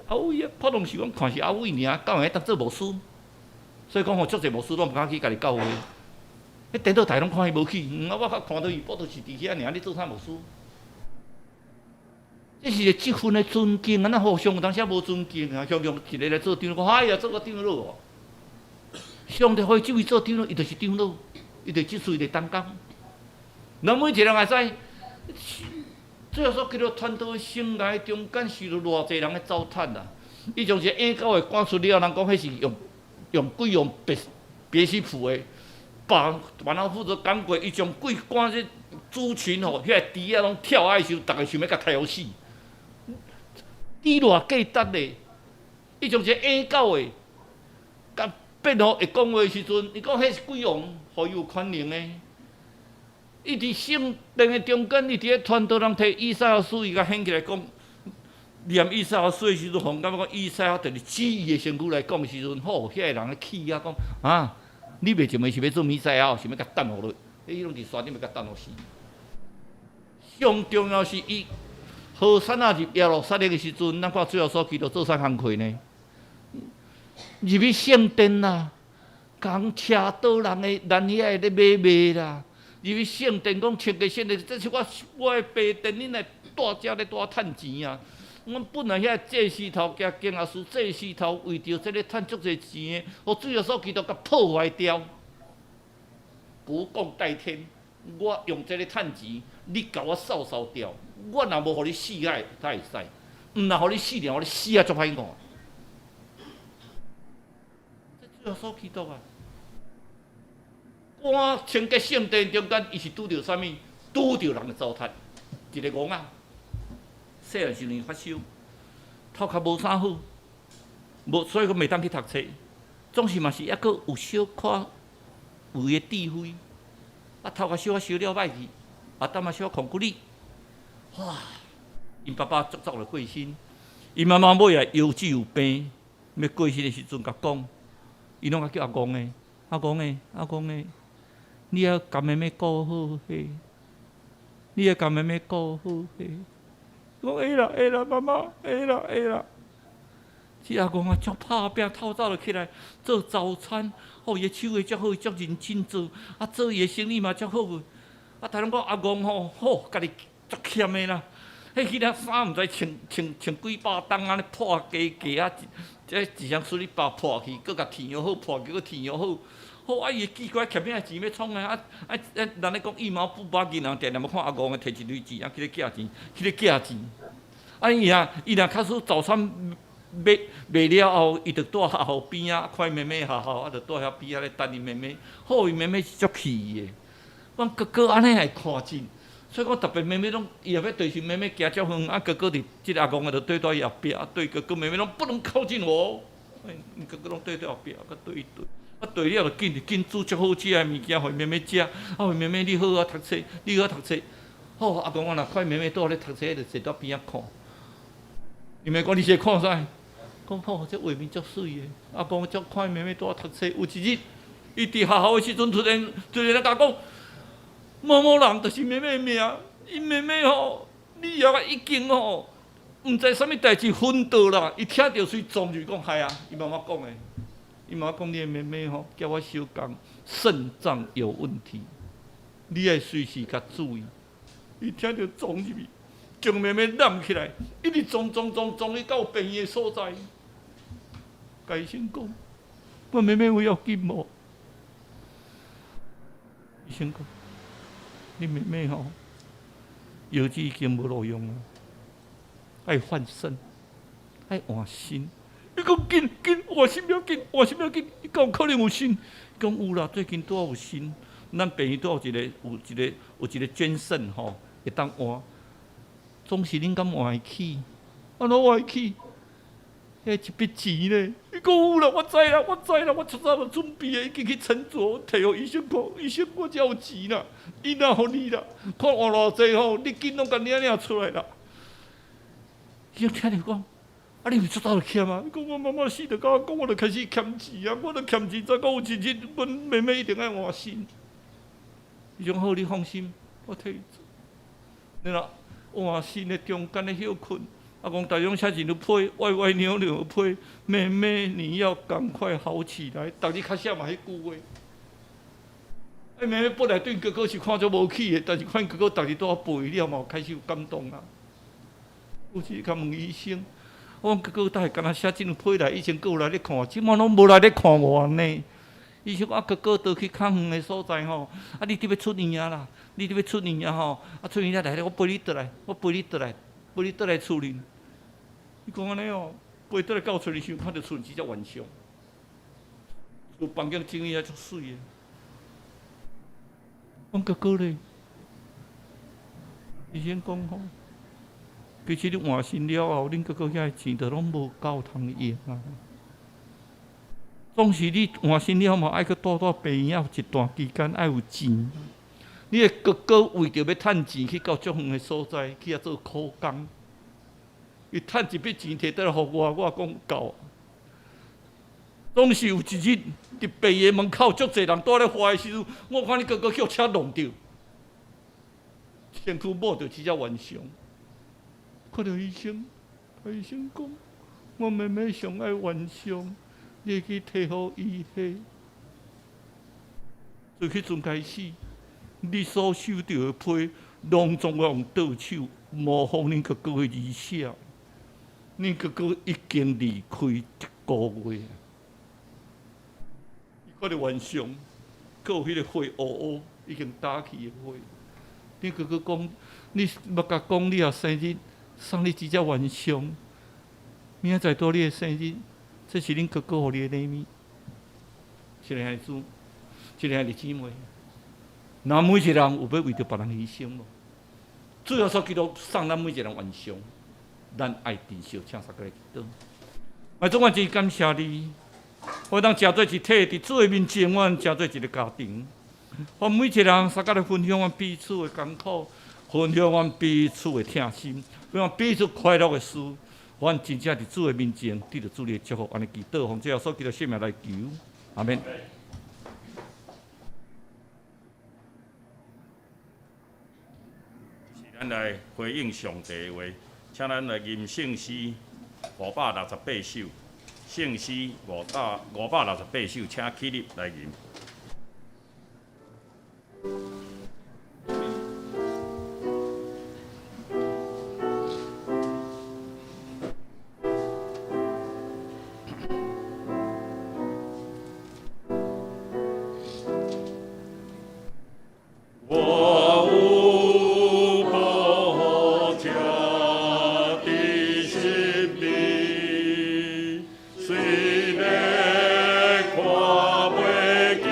阿伟啊，普通是讲看是阿伟尔，教会当做牧师。所以讲，吼，足侪牧师拢毋敢去家己教会。迄电脑台拢看伊无去，我较看到伊，我就是伫遐尔，你做啥无事？这是个积分的尊敬啊！咱互相有当时无尊敬啊，常常一个来做长老，哎呀，做个长老哦。上帝可以这位做长老，伊就是长老，伊就即岁就担当。咱每一个人会知，最后说叫做传道生涯中间是偌济人的糟蹋啦。伊从一个硬狗的赶出了，人讲迄是用鬼用别西卜的，别人负责赶过，伊将鬼赶去猪群吼，遐个猪仔拢跳爱受，逐个想要甲杀死。猪偌价值嘞！伊从一个硬狗的，甲变互会讲话的时阵，伊讲迄是鬼王，互伊有权能的。伊伫圣殿的中间，伊伫咧传道人摕以赛亚书，伊甲掀起来讲。念以赛亚书的时阵，互感觉讲以赛亚就是指伊的身躯来讲的时阵，吼，遐个人咧气啊，讲啊，你袂想是要做弥赛亚，想要甲等落去，伊拢伫山顶要甲等落死。上重要是伊何山啊入耶路撒冷的时阵，咱看最后所记着做啥工课呢？入去圣殿啦，讲车刀人的遐个咧买啦，入去圣殿讲穿个圣殿，这是我的白殿，恁来大家咧大趁钱啊！阮本来遐祭司头加经学师，祭司头为着这个趁足侪钱的，互最后所记着甲破坏掉，不共戴天。我用这个趁钱，你甲我扫扫掉。我若无互你死海，他会使；毋若互你死了，互你死啊足歹看。这最后所记着啊！我清洁圣殿中间，伊是拄着啥物？拄着人的糟蹋，一个戆仔。细汉时阵发烧，头壳无啥好，所以讲袂当去读册，总是嘛是抑阁有小可有诶智慧。啊，头壳小烧了歹去，啊，胆啊小控骨力，哇！因爸爸足足就过身，因妈妈尾啊腰子有病，要过身诶时阵甲讲，伊拢甲叫阿公诶，阿公诶，阿公诶，你要甲妹妹顾好嘿，你要甲妹妹顾好嘿。讲会啦，会啦，妈妈，会啦，会啦。这阿公啊，足拍拼，透早就起来做早餐，哦，伊手艺足好，足认真做，啊，做伊的生意嘛足好。啊，大人讲阿公吼，好，家己足欠的啦。迄仔衫毋知穿几百担安尼破加啊，这一双水里把破去，搁甲填又好，破去搁填又好。好啊，伊奇怪欠遐钱要创啊！人咧讲羽毛不拔紧，人定定要看阿公摕一堆钱啊，去咧寄钱，去咧寄钱。啊，伊若假使早餐卖了后，伊就住学校边啊，看妹妹学校，啊，就住遐边啊咧等伊妹妹。好，伊妹妹是足气的，阮哥哥安尼会看真，所以讲特别妹妹拢，伊后要对阵妹妹行足远，啊哥哥伫即个阿公就对在伊后壁，啊对哥哥妹妹拢不能靠近我，哥哥拢对后壁，啊对伊对。啊，对了就紧煮足好吃的物件，互妹妹食。啊，互妹妹你好啊读册，你好啊读册。好，阿公我若看妹妹倒咧读册，就坐到边仔看。妹妹讲你是看啥？讲好，这画面足水的。阿公足看妹妹倒读册。有一日，伊伫学校的时阵，突然来甲讲，某某人就是妹妹的名。伊妹妹吼，你也已经吼，毋知啥物代志昏倒啦。伊听到水撞就讲嗨啊！伊妈妈讲的。伊妈讲：“你的妹妹吼，叫我小讲肾脏有问题，你要随时甲注意。”伊听着撞入去，将妹妹揽起来，一直撞伊到病院的所在。甲医生讲：“我妹妹有要紧无？”医生讲：“你妹妹吼，药剂已经无路用了，爱换肾，爱换心。”伊讲紧，换心要紧，换心要紧。伊讲有可能有心，讲有啦，最近拄好有心。咱病院拄好有一个捐肾吼，会当换。总是恁敢换会起？安怎换会起？迄一笔钱咧。伊讲有啦，我知啦，我出早就准备的，已经去称作，摕互医生看，医生我才有钱啦。伊若互你啦，看换偌济吼，你紧拢甲领出来啦。伊就听着讲。啊！你有出早就欠啊？你讲我妈妈死就甲我讲，我就开始欠钱啊！我就欠钱，再讲有一日，阮妹妹一定爱换心。伊讲好，你放心，我替你做。你若换心的中间的休困，阿公大用写钱就批，歪歪扭扭批。妹妹，你要赶快好起来。逐日较写嘛迄句话。妹妹本来对哥哥是看做无起的，但是看哥哥逐日都要背了嘛，开始有感动啦。有时甲问医生，我讲哥哥，等下敢若写这张批来，以前哥有来咧看，即满拢无来咧看我呢。伊说啊，哥哥倒去较远的所在吼，啊，你伫要出院啊啦，你伫要出院啊吼，啊出院了来，我陪你倒来，我陪你倒来，陪你倒来厝里。伊讲安尼哦，陪倒来到厝里时，看到厝只只晚上，厝房间整理啊足水的。我哥哥咧，医生讲吼。其实你换心了后，恁哥哥遐钱都拢无够通用啊。总是你换心了嘛，爱去住病院一段期间，爱有钱。你的哥哥为着要趁钱，去到足远的所在，去遐做苦工。伊趁一笔钱摕倒来互我讲够。总是有一日伫病院门口，足侪人倒咧花的时阵，我看你哥哥叫车弄着，身躯摸着只只顽熊。看到医生，医生讲，我妹妹上爱顽熊，你去摕互伊下。从迄阵开始，你所收到的批，拢总我用倒手模仿恁哥哥的字写。恁哥哥已经离开1个月。伊看到顽熊，佮有迄个血乌乌，已经打去的血。恁哥哥讲，你要甲讲你也生日。送你一只顽熊，明仔载到你的生日，这是恁哥哥互你的礼物。一个孩子，一个兄弟姊妹，那每一个人有要为着别人牺牲无？最后所记录送咱每一个人顽熊，咱爱珍惜，请三个来祈祷。我总愿真感谢你，我当食做一体，伫主的面前，我食做一个家庭。我每一个人三个来分享我彼此的艰苦，分享我彼此的疼心。让彼此快乐的事，我真正伫主的面前得到主的祝福，安尼祈祷，奉这所记的性命来求，阿免。是咱来回应上帝的话，请咱来吟圣诗568首，圣诗568首，请起立来吟。虽然看袂见。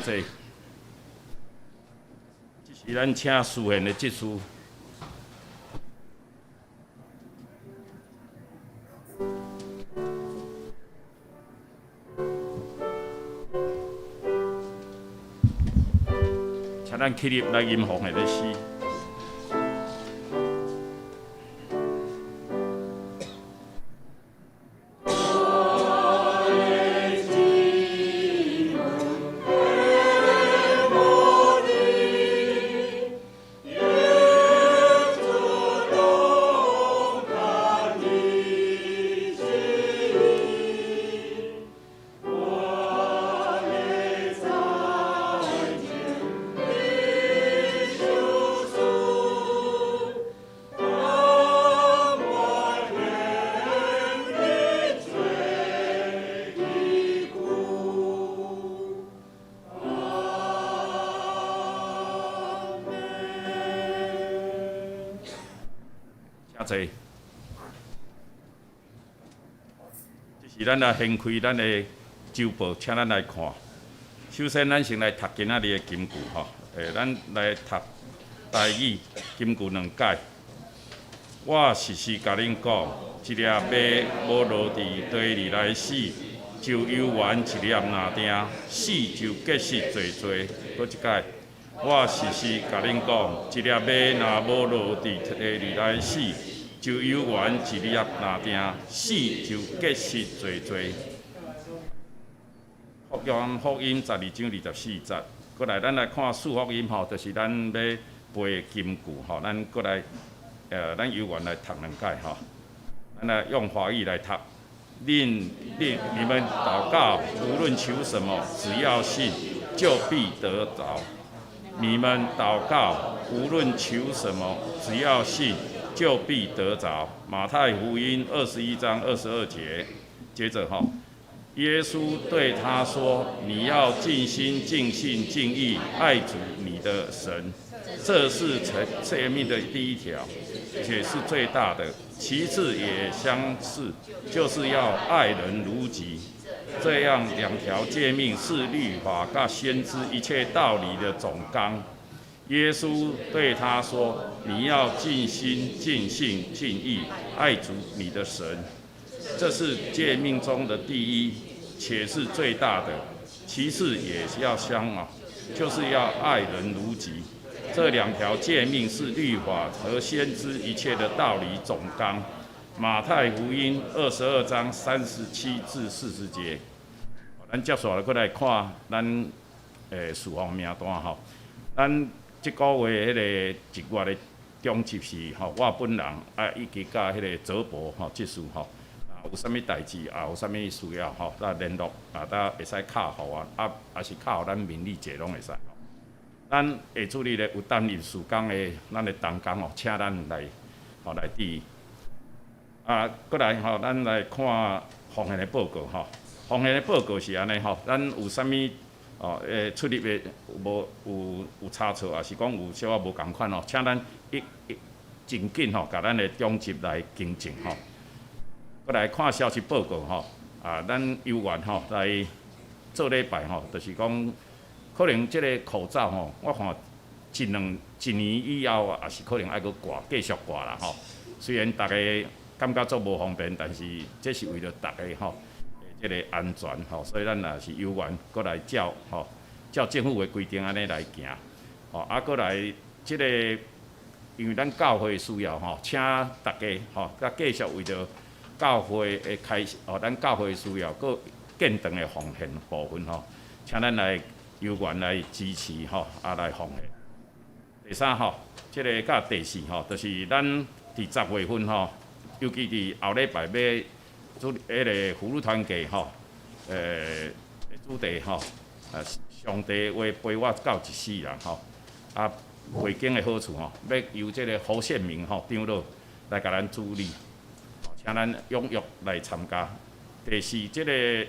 坐。这是咱请书宪的职事。请咱起立来吟奉的诗。坐，这是咱来掀开咱的周报，请咱来看。首先，咱先来读今仔日的金句吼，咱来读台语金句2解。我实实甲恁讲，一粒麦无落地地里来死，就犹原一粒若定，死就结实侪侪。搁一解。我实实甲恁讲，一粒麦若无落地地里来死，就犹原一粒若定，死就结实侪侪。福音12章24节，过来咱来看四福音吼，就是咱要背的金句吼，咱过来咱犹原来读2解吼，咱来用华语来读。你们祷告，无论求什么，只要信，就必得着。你们祷告，无论求什么，只要信，就必得着。马太福音21章22节，接着哈，耶稣对他说：“你要尽心、尽性、尽意爱主你的神，这是诫命的第一条，且是最大的。其次也相似，就是要爱人如己。这样2条诫命是律法甲先知一切道理的总纲。”耶稣对他说：“你要尽心、尽性、尽意爱主你的神，这是诫命中的第一，且是最大的。其次也要相仿，就是要爱人如己。这2条诫命是律法和先知一切的道理总纲。”马太福音22章37至40节。咱接下来过来看咱事项名单吼。咱即个月迄个1月的中集是吼，我本人以及甲迄个左部吼职事吼，有啥物代志有啥物需要吼，咱联络咱会使敲互我，也是敲互咱民理界拢会使。咱下主日咧有担任事工的，咱的同工吼，请咱来来滴。过来吼，咱来看奉献的报告吼。奉献的报告是安尼吼，咱有啥物出入的有差错，也是讲有小可无共款吼，请咱真紧吼，甲咱的中级来更正吼。过来看消息报告吼，咱犹原吼来做礼拜吼，就是讲可能即个口罩吼，我看一年以后也是可能爱搁挂，继续挂啦吼。虽然大家感觉做无方便，但是这是为了大家吼，即个安全吼，所以咱也是犹原过来照政府的规定安尼来行吼，过来即个因为咱教会需要吼，请大家吼，甲继续为着教会的开咱教会需要搁建堂的奉献部分吼，请咱来犹原来支持吼，来奉献。第三吼，即个甲第4吼，就是咱伫10月份吼。尤其伫后礼拜要做迄个妇女团契吼，主题吼，上帝话陪我到一世人吼，会经的好处吼，要由即个侯宪明吼长老来甲咱主理，请咱踊跃来参加。第4，即个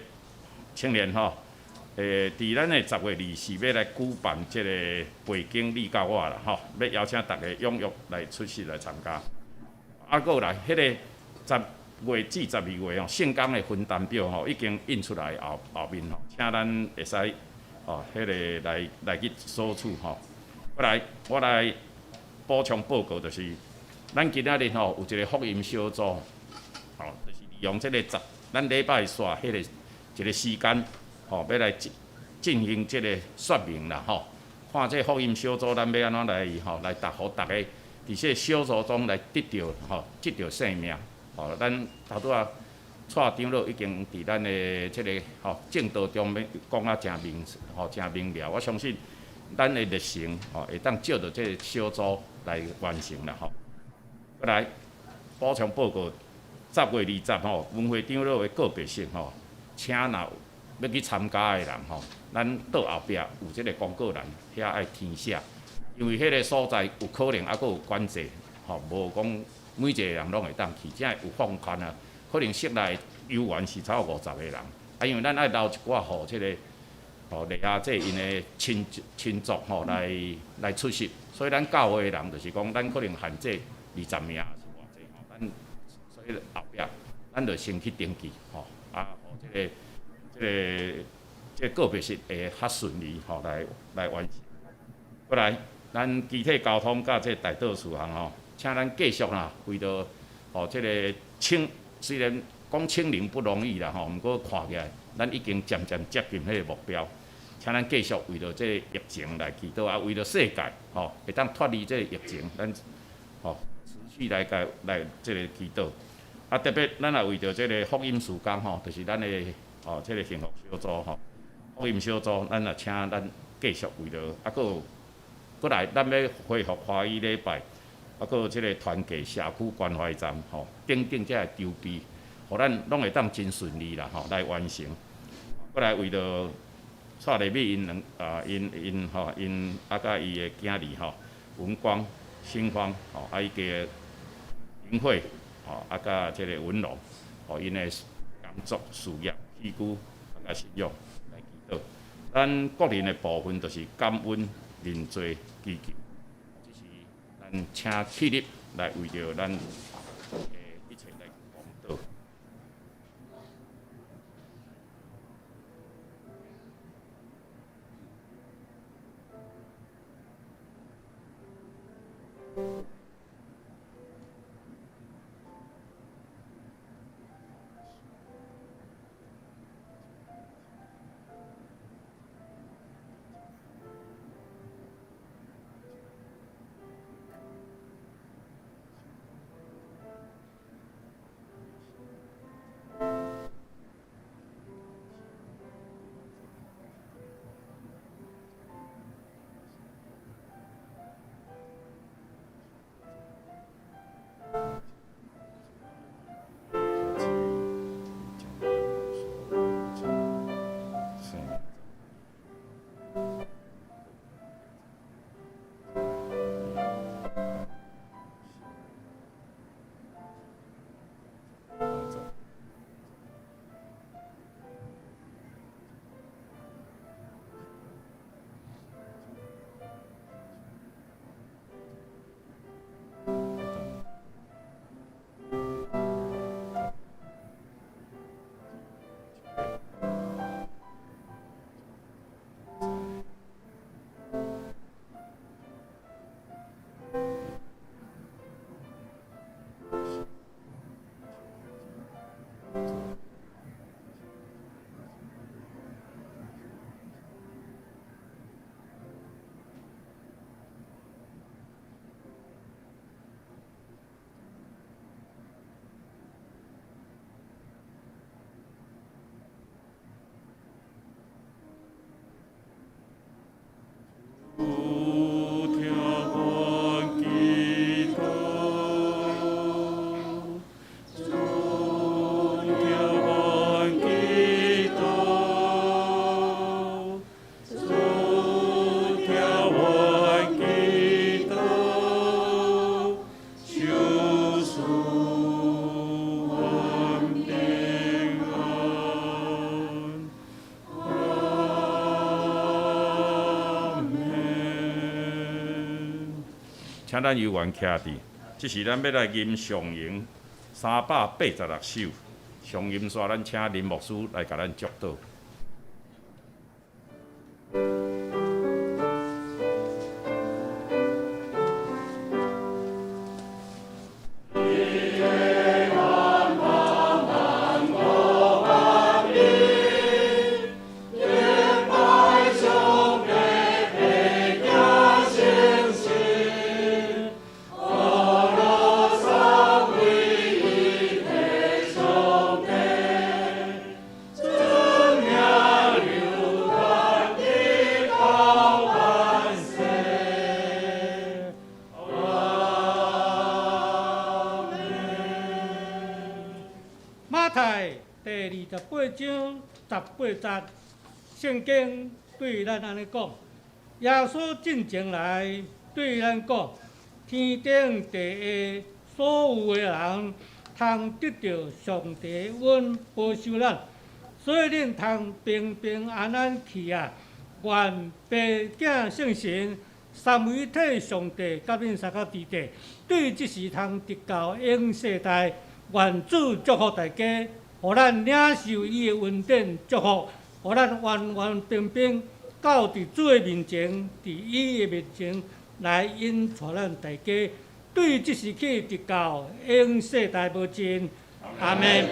青年吼，伫咱的10月24要来举办即个背经你教我啦吼，要邀请大家踊跃来出席来参加。搁有来，迄个10月至12月吼，圣工的分担表吼已经印出来后面吼，请咱会使迄个来去所处吼。我来补充报告，就是咱今仔日吼有一个福音小组，就是利用即个咱礼拜煞迄个一个时间，要来进行即个说明啦看这福音小组咱要安怎来答复大家，伫这小组中来得到性命。咱头拄啊，蔡长老已经伫咱的即个正道中面讲啊真明了。我相信咱的热诚会当借着这个小组来完成啦再来补充报告，10月20文会长老的个别性请若要去参加的人咱倒后壁有即个公告栏，遐爱填写，因为迄个所在有可能还佫有管制无讲每一个人拢会当去，只有放宽啊。可能室内游玩是超过50个人，因为咱爱留一寡互即个内下即因的亲族来出席，所以咱教会的人就是讲，咱可能限制20名是偌济咱所以后壁咱就先去登记互即个个别性会较顺利来完成。过来，咱集体交通甲即大道事项请咱继续啦，为着即个虽然讲清零不容易啦毋过看起来咱已经渐渐接近迄个目标，请咱继续为着即个疫情来祈祷为着世界会当脱离即个疫情，咱持续来即个祈祷。特别咱也为着即个福音事工就是咱的即个幸福小组福音小组，咱也请咱继续为着搁来，咱要恢复华语礼拜，搁有即个团结社区关怀站等等这筹备，互咱拢会当真顺利啦来完成。搁来为着蔡丽美因甲伊的囝儿文光、新芳伊个林慧甲即个文龙因的工作事业起居甲信仰来祈祷。咱个人的部分就是感恩认罪祈求，这是咱请起立来为着咱一切来公道。请咱游员徛伫，这是咱要来吟上吟386首，上吟煞咱请林牧师来甲咱祝祷。章18节，圣经对咱安尼讲：耶稣进前来对咱讲，天顶地下所有的人，通得到上帝恩保守咱，所以恁通平平安安去啊！愿爸囝圣神三位一体上帝甲恁三个伫地，对即时通得到永世代。愿主祝福大家，互咱领受伊的恩典祝福，互咱完完平平到伫主的面前，伫伊的面前来引带咱大家，对即时起得到永世代无尽。阿门。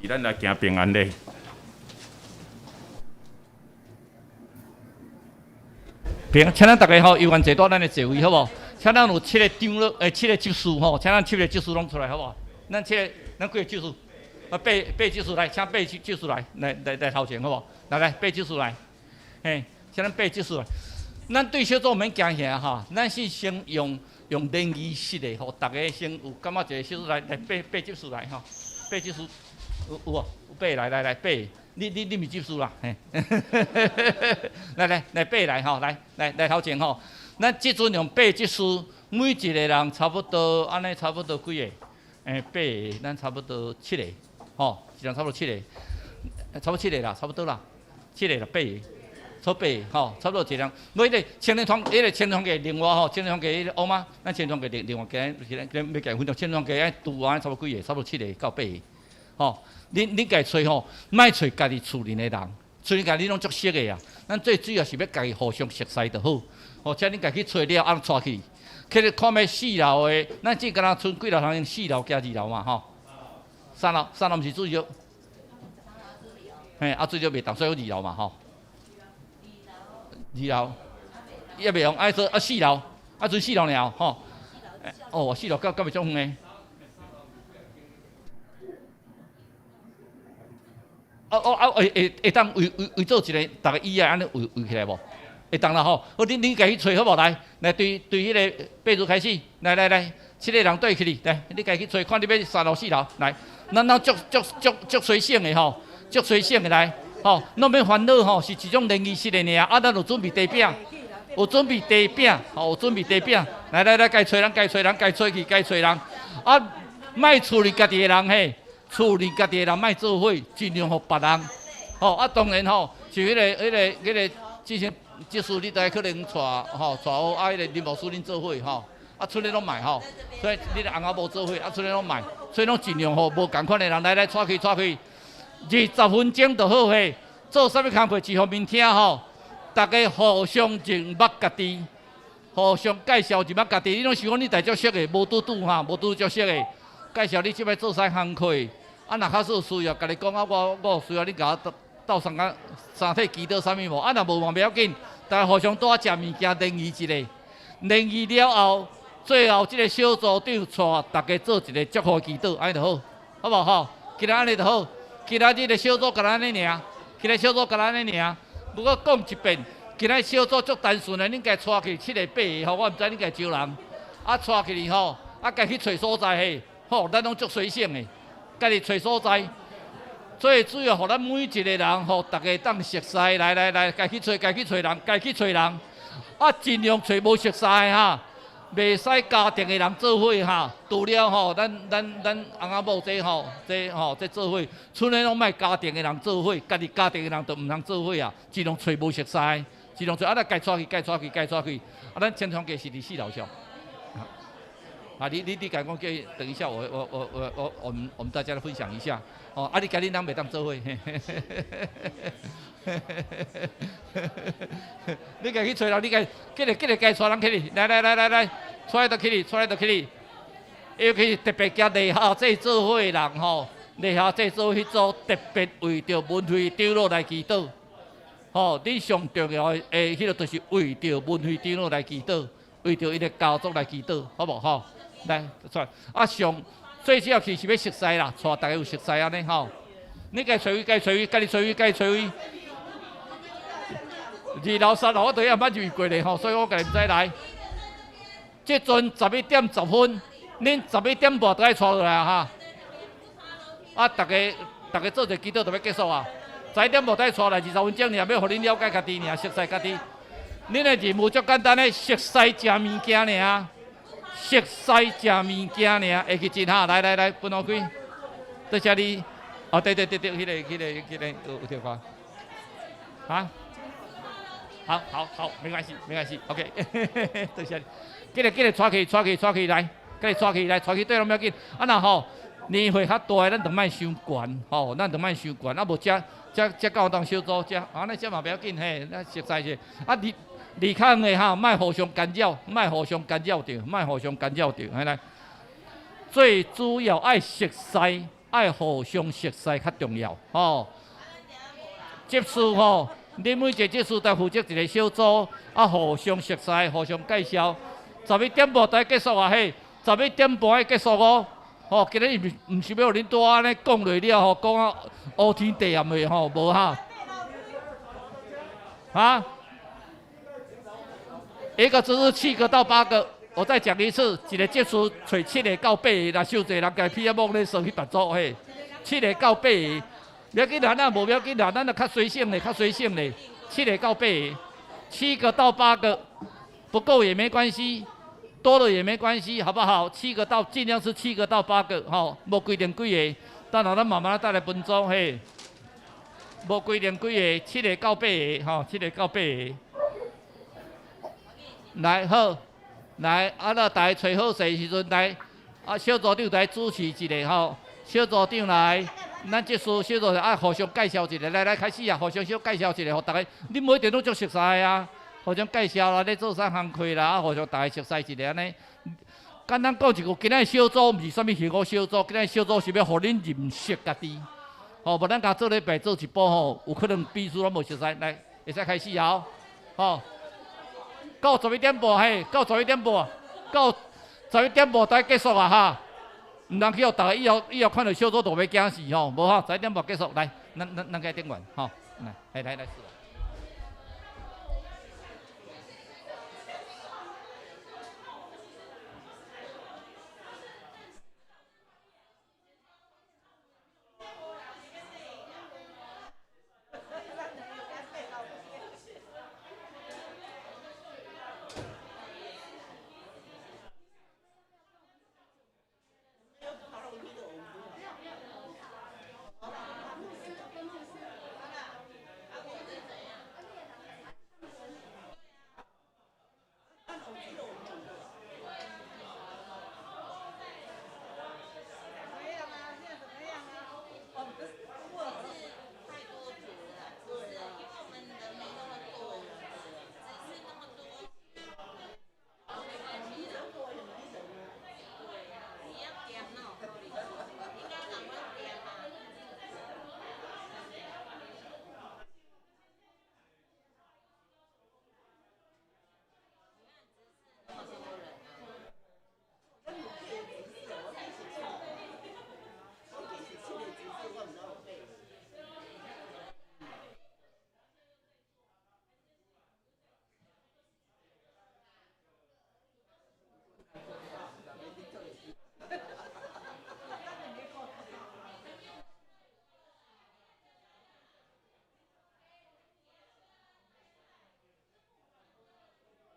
咱来行平安礼。请咱大家吼，游完坐到咱的座位，好无？请咱有7个长老，7个执事吼，请咱7个执事拢出来，好无？咱咱几个执事，8执事来，请8执事来头前，好无？来8执事来，嘿，请咱8执事来。咱对小组免惊吓哈，咱是先用联谊式的，吼，大家先有感觉一个小组来8执事来吼，8执事有无？有8来8。你咪接受啦，嘿，来8来吼，来头前吼，咱即阵用8接数，每一个人差不多安尼差不多几个？8个，咱差不多7个，吼，一人差不多7个，差不多7个啦，差不多啦，7个啦8个，差8个吼，差不多一人。每个青年团，青年团嘅另外吼，青年团嘅乌嘛，咱青年团嘅另外嘅，要计分到青年团嘅爱拄安差不多几个，差不多7个到8个，吼。恁家找吼，莫找家己厝邻的人，厝邻家己拢足熟的啊。咱最主要是要家己互相熟悉就好。或者恁家己找了，按带去，去咧看要4楼的，咱只敢若剩几楼通用4楼加2楼嘛吼。3楼毋是最少，嘿，最少袂当，所以有2楼嘛吼。2楼也袂用，说4楼，剩4楼了吼。哦，4楼到袂足远的。会当为做一个，大家椅啊安尼围起来无？会当啦吼。好，恁家去找好无？来对迄个8组开始，来，7个人对起哩，来，你家去找，看你要3楼4楼，来，咱足随性的吼，足随性的来，吼，拢免烦恼吼，是一种联谊式的尔。啊，咱有准备茶饼，有准备茶饼，吼，有准备茶饼。来，该找人，该找人，该找去，该找人。啊，莫处理家己的人嘿，处理家己的人莫做伙，尽量互别人。吼，啊，当然吼，就迄个，之前即事你大可能带好啊，迄个林牧师恁做伙吼，啊，出来拢卖吼，所以你的翁仔某做伙，啊，出来拢卖，所以拢尽量互无共款的人来带去。20分钟就好嘿，做啥物工课一方面听吼，大家互相认捌家己，互相介绍认捌家己。你拢想讲你大足熟的，无拄哈，无拄足熟的，介绍你即摆做啥工课，啊，若较需要，甲你讲啊，我有需要你甲我斗三体祈祷啥物无？啊，若无嘛袂要紧，大家互相多食物件联谊一下，联谊了后，最后即个小组长带大家做一个祝福祈祷，安尼就好，好无吼？今日安尼就好。今仔日的小组甲咱安尼尔，今日小组甲咱安尼尔。不过讲一遍，今仔小组足单纯的，恁家带去7个8个吼，我毋知恁家招人，啊带去吼，啊家去找所在嘿，吼，咱拢足随性的，家己找所在。最主要，互咱每一个人吼，大家当熟悉，来，该去找人，啊尽量找无熟悉的哈。袂使家庭的人做伙哈，除了吼，咱翁仔某这做伙，剩的拢莫家庭的人做伙，家己家庭的人就毋通做伙啊，尽量找无熟悉，尽量找啊，咱该带去，啊，咱天窗街是伫4楼上。啊，你甲讲叫，等一下我们大家来分享一下，哦，啊，你家己人袂当做伙，你家去找人，你家记得该带人去哩，来，出来就去哩，尤其特别甲内校这做伙的人吼，内校这做迄组特别为着文会长老来祈祷，吼，你上重要的迄个就是为着文会长老来祈祷，为着伊个家族来祈祷，好无吼？来，出来，啊上最主要是要熟悉啦，带大家有熟悉安尼吼。你该找位，家己找位。2楼3楼我都也捌遇过咧吼，所以我家己毋知来。即阵11:10，恁11点半都爱带落来哈。啊，大家做者祈祷就要结束啊。11点半都爱带来20分钟，尔要互恁了解家己尔，熟悉家己。恁的任务足简单咧，熟悉食物件尔，熟悉食物件尔，会去真哈。来，分好开。多谢你。哦，对，迄个有电话。啊？好，没关系 ，OK 多谢你。记得带去来，带去对拢不要紧。啊那吼，年岁较大，咱就莫伤悬，吼，咱就莫伤悬。啊无才到当小组，啊那这嘛不要紧嘿，咱熟悉者。啊离开的哈，莫互相干扰，莫互相干扰着，来。最主要爱熟悉，爱互相熟悉较重要，吼。接触吼。你每一个技术都负责一个小组，啊，互相熟悉，互相介绍。11点半就要结束啊嘿，11点半要结束哦。吼，今日毋是要互恁多安尼讲落了吼，讲啊乌天地暗的吼，无哈。啊？一个只是7个到8个，我再讲一次，一个技术找7个到8个，若受济人家批某咧算去办组嘿，7个到8个。不要紧啦，咱无要紧啦，咱就较随性嘞，7个到8个，7个到8个，不够也没关系，多了也没关系，好不好尽量是7个到8个，吼，无规定几个，等下咱慢慢带来分组嘿，无规定几个，7个到8个，吼，7个到8个，来好，来，啊那大家找好势时阵来，啊小组长来主持一个吼，小组长来。咱即所小组啊，互相介绍一下，来开始啊，互相小介绍一下，互大家，恁每一定都足熟悉啊，互相介绍啦，咧做啥工课啦，啊，互相大家熟悉一下安尼。简单讲一句，今仔小组毋是啥物幸福小组，今仔小组是要互恁认识家己，吼，无咱甲做礼拜做一步吼，有可能彼此拢无熟悉，来，会使开始啊，吼，到11点半嘿，到11点半才结束啊哈。毋通去互大家以后看到小组都要惊死吼，无吼，11点半结束，来，咱该点完吼，来。